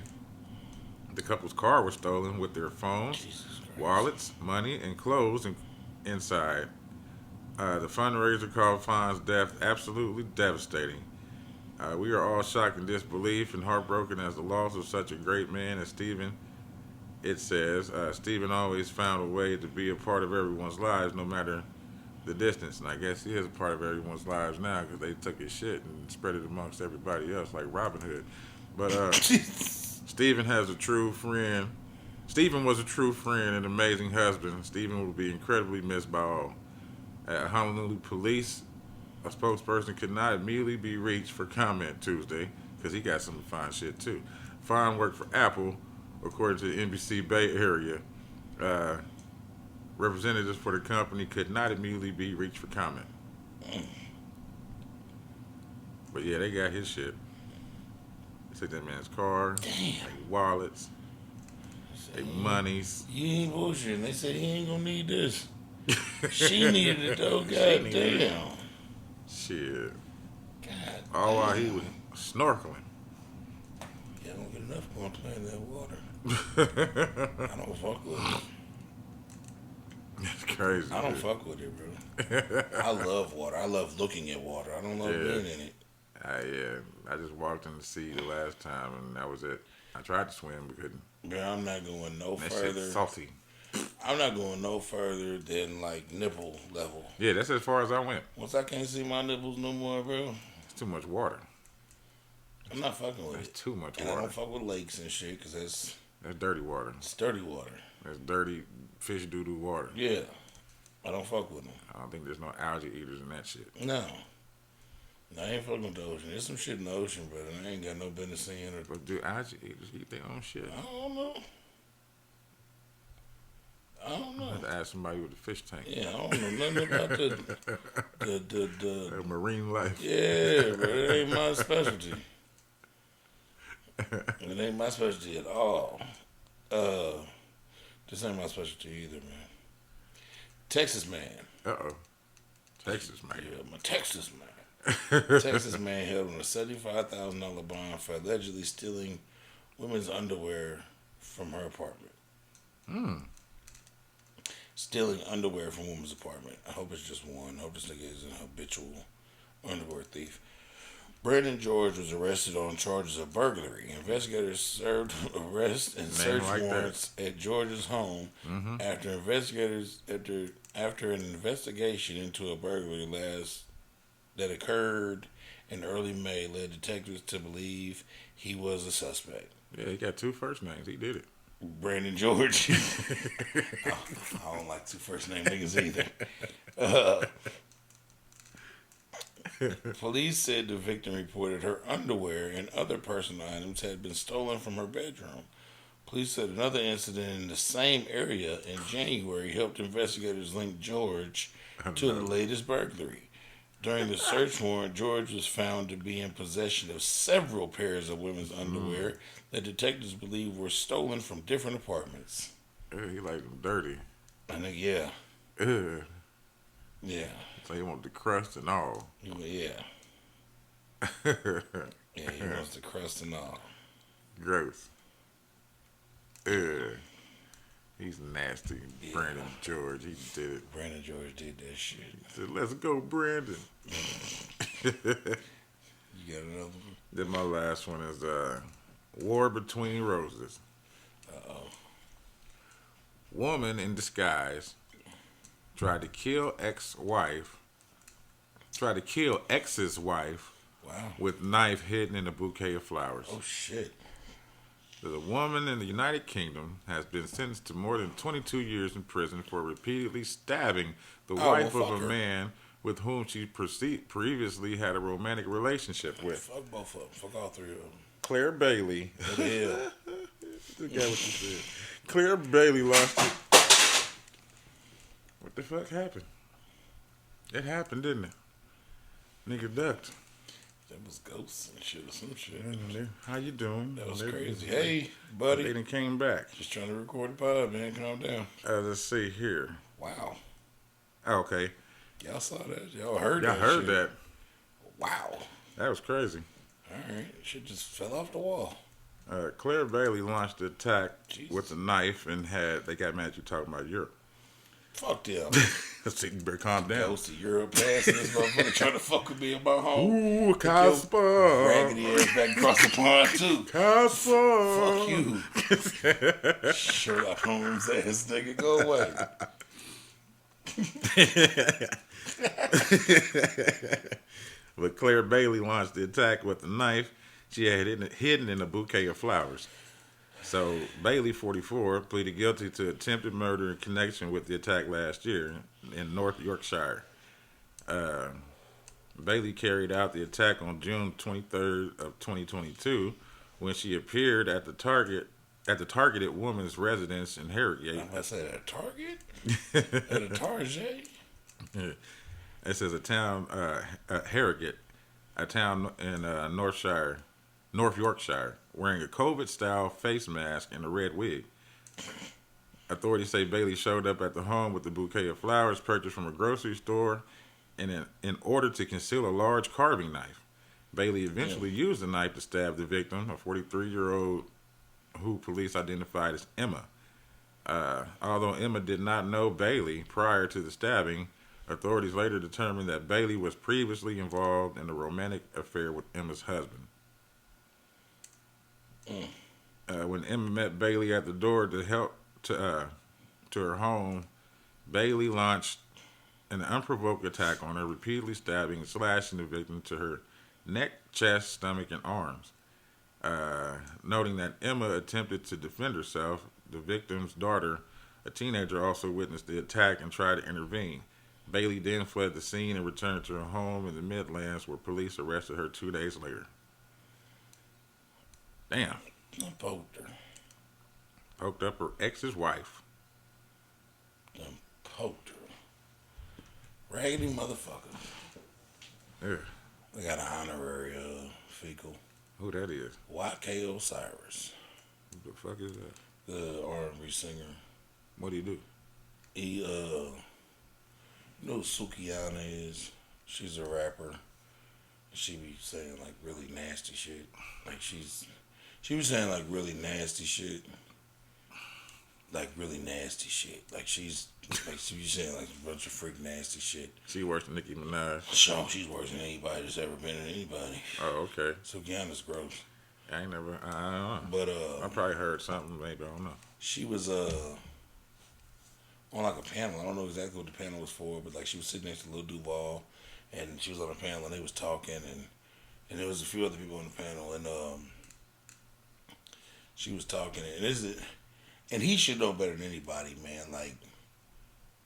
the couple's car was stolen with their phones, Jesus Christ. wallets, money, and clothes inside. The fundraiser called Fawn's death absolutely devastating. We are all shocked in disbelief and heartbroken as the loss of such a great man as Stephen. It says, Stephen always found a way to be a part of everyone's lives, no matter the distance. And I guess he is a part of everyone's lives now because they took his shit and spread it amongst everybody else, like Robin Hood. But Stephen has a true friend. Stephen was a true friend and amazing husband. Stephen will be incredibly missed by all. At Honolulu Police, a spokesperson could not immediately be reached for comment Tuesday because he got some fine shit too. Fine worked for Apple, according to the NBC Bay Area. Uh, Representatives for the company could not immediately be reached for comment. But yeah, they got his shit. They took that man's car, like wallets, they monies. You ain't bullshitting. They said he ain't gonna need this. She needed it though. God damn. Shit. God. All while he was snorkeling. Yeah, I don't get enough going to play in that water. I don't fuck with it. That's crazy. I don't fuck with it, bro. I love water. I love looking at water. I don't love being in it. I just walked in the sea the last time, and that was it. I tried to swim, but couldn't. Bro, I'm not going no That further. shit's salty. I'm not going no further than like nipple level. Yeah, that's as far as I went. Once I can't see my nipples no more, bro, It's too much water. I'm not fucking with That's it. too much And water. I don't fuck with lakes and shit because That's dirty water. it's dirty water. That's dirty fish doo-doo water. Yeah, I don't fuck with them. I don't think there's no algae eaters in that shit. No. I ain't fucking with the ocean. There's some shit in the ocean, but I ain't got no business seeing it. But do algae eaters eat their own shit? I don't know. I don't know. I have to ask somebody with a fish tank. Yeah, I don't know nothing about the Marine life. yeah, but it ain't my specialty. It ain't my specialty at all. This ain't my specialty either, man. Texas man. Uh-oh. Texas, man. Yeah, my Texas man. Texas man held on a $75,000 bond for allegedly stealing women's underwear from her apartment. Stealing underwear from women's apartment. I hope it's just one. I hope this nigga is an habitual underwear thief. Brandon George was arrested on charges of burglary. Investigators served arrest and search warrants at George's home after an investigation into a burglary that occurred in early May led detectives to believe he was a suspect. Yeah, he got two first names. He did it. Brandon George. I don't like two first name niggas either. Police said the victim reported her underwear and other personal items had been stolen from her bedroom. Police said another incident in the same area in January helped investigators link George to the latest burglary. During the search warrant, George was found to be in possession of several pairs of women's underwear that detectives believe were stolen from different apartments. He like them dirty. I think, yeah. Ugh. Yeah. So he want the crust and all. Yeah. Yeah, he wants the crust and all. Gross. Ugh. He's nasty. Yeah. Brandon George, he did it. Brandon George did that shit. He said, let's go, Brandon. You got another one? Then my last one is War Between Roses. Uh-oh. Woman in disguise tried to kill ex's wife Wow. with knife hidden in a bouquet of flowers. Oh, shit. The woman in the United Kingdom has been sentenced to more than 22 years in prison for repeatedly stabbing the wife of a man with whom she previously had a romantic relationship with. Fuck both of them. Fuck all three of them. Claire Bailey. What the hell? Look at what you said. Claire Bailey lost it. What the fuck happened? It happened, didn't it? Nigga ducked. That was ghosts and shit or some shit. How you doing? That was crazy. Hey, buddy. They done came back. Just trying to record a pod, man. Calm down. Let's see here. Wow. Okay. Y'all saw that? Y'all heard Y'all that heard shit. that. Wow. That was crazy. All right, shit just fell off the wall. Claire Bailey launched the attack with a Jesus. knife and they got mad at you talking about Europe. Fuck them. So you better calm down. Goes to Europe, passing this motherfucker trying to fuck with me in my home. Ooh, Take your Casper. raggedy ass back across the pond too. Fuck Casper. you, Sherlock Holmes ass nigga. Go away. But Claire Bailey launched the attack with a knife she had hidden in a bouquet of flowers. So Bailey, 44, pleaded guilty to attempted murder in connection with the attack last year in North Yorkshire. Bailey carried out the attack on June 23rd of 2022 when she appeared at the targeted woman's residence in Harrogate. I'm about to say at a Target? At a Target? It says a town, Harrogate, a town in North Yorkshire, wearing a COVID-style face mask and a red wig. Authorities say Bailey showed up at the home with a bouquet of flowers purchased from a grocery store, and in order to conceal a large carving knife. Bailey eventually used the knife to stab the victim, a 43-year-old who police identified as Emma. Although Emma did not know Bailey prior to the stabbing, authorities later determined that Bailey was previously involved in a romantic affair with Emma's husband. When Emma met Bailey at the door to help to her home, Bailey launched an unprovoked attack on her, repeatedly stabbing and slashing the victim to her neck, chest, stomach, and arms. Noting that Emma attempted to defend herself, the victim's daughter, a teenager, also witnessed the attack and tried to intervene. Bailey then fled the scene and returned to her home in the Midlands, where police arrested her 2 days later. Damn. I poked her. Poked up her ex's wife. Done poked her. Raggedy motherfucker. Yeah. They got an honorary fecal. Who that is? YK Osiris. Who the fuck is that? The R&B singer. What do you do? He, you know who Sukiyana is? She's a rapper. She be saying like really nasty shit. Like she was saying like really nasty shit. Like really nasty shit. Like she be saying like a bunch of freak nasty shit. She works with Nicki Minaj. So she's worse than anybody that's ever been in anybody. Oh, okay. Sukiyana's gross. I ain't never. I don't know. But I probably heard something. Maybe I don't know. she was on like a panel. I don't know exactly what the panel was for, but like she was sitting next to Lil Duval, and she was on a panel and they was talking, and there was a few other people on the panel, and she was talking, and he should know better than anybody, man. Like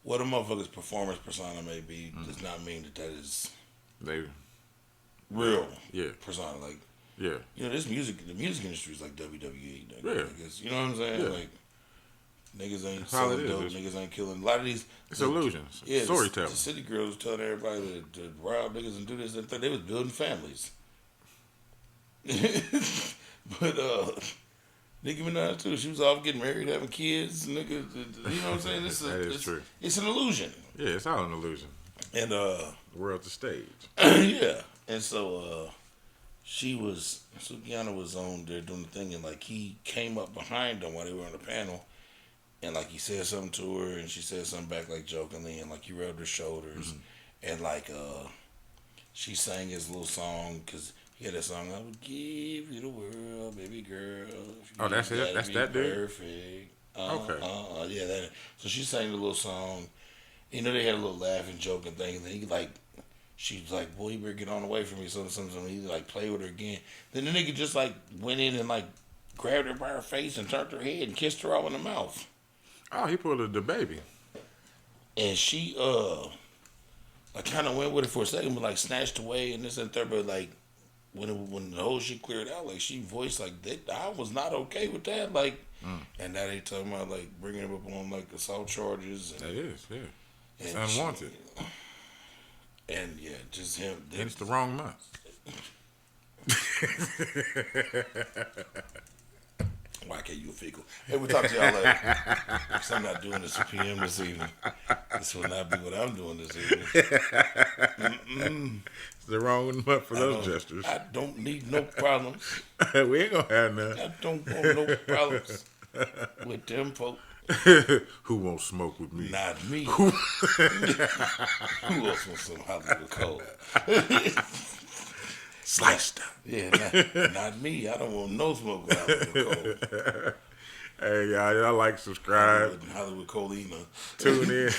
what a motherfucker's performance persona may be does not mean that is They. real Yeah. persona. Like Yeah. you know, the music industry is like WWE. Nigga. Yeah. Like you know what I'm saying? Yeah. Like niggas ain't That's all selling it dope. is. Niggas ain't killing. A lot of these. It's illusions. Yeah, Storytelling. The city girls was telling everybody to rob niggas and do this and that. They was building families. But Nicki Minaj too. She was off getting married, having kids. Nigga, you know what I'm saying? That is true. It's an illusion. Yeah, it's all an illusion. And The world's a stage. yeah. And so Sukiyana was on there doing the thing, and like he came up behind them while they were on the panel, and like he said something to her, and she said something back like jokingly, and like he rubbed her shoulders, and like she sang his little song because he had that song, I would give you the world, baby girl. Oh, that's it? That's that dude? Perfect. Okay. Yeah, that. So she sang the little song. You know, they had a little laughing, joking thing, and then he like, she was like, boy, you better get on away from me. So he like played with her again. Then the nigga just like went in and like grabbed her by her face and turned her head and kissed her all in the mouth. Oh, he pulled the baby. And she like kind of went with it for a second, but like snatched away and this and third. But like when the whole shit cleared out, like she voiced like that, I was not okay with that. Like, and now they talking about like bringing him up on like assault charges. And, That is, yeah. It's and unwanted. And yeah, just him. And it's the wrong month. Why can't you fickle? Hey, we'll talk to y'all later. Because I'm not doing this PM this evening. This will not be what I'm doing this evening. It's the wrong month for those gestures. I don't need no problems. We ain't gonna have none. I don't want no problems with them folk. Who won't smoke with me? Not me. Who else wants some Hollywood Cold? Sliced up. Yeah, not me. I don't want no smoke with Hollywood Cold. Hey, y'all like, subscribe. Hollywood Colina. Tune in.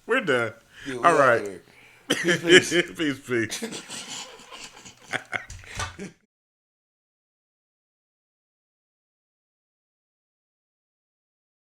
We're done. Yeah, All right. Peace. Peace.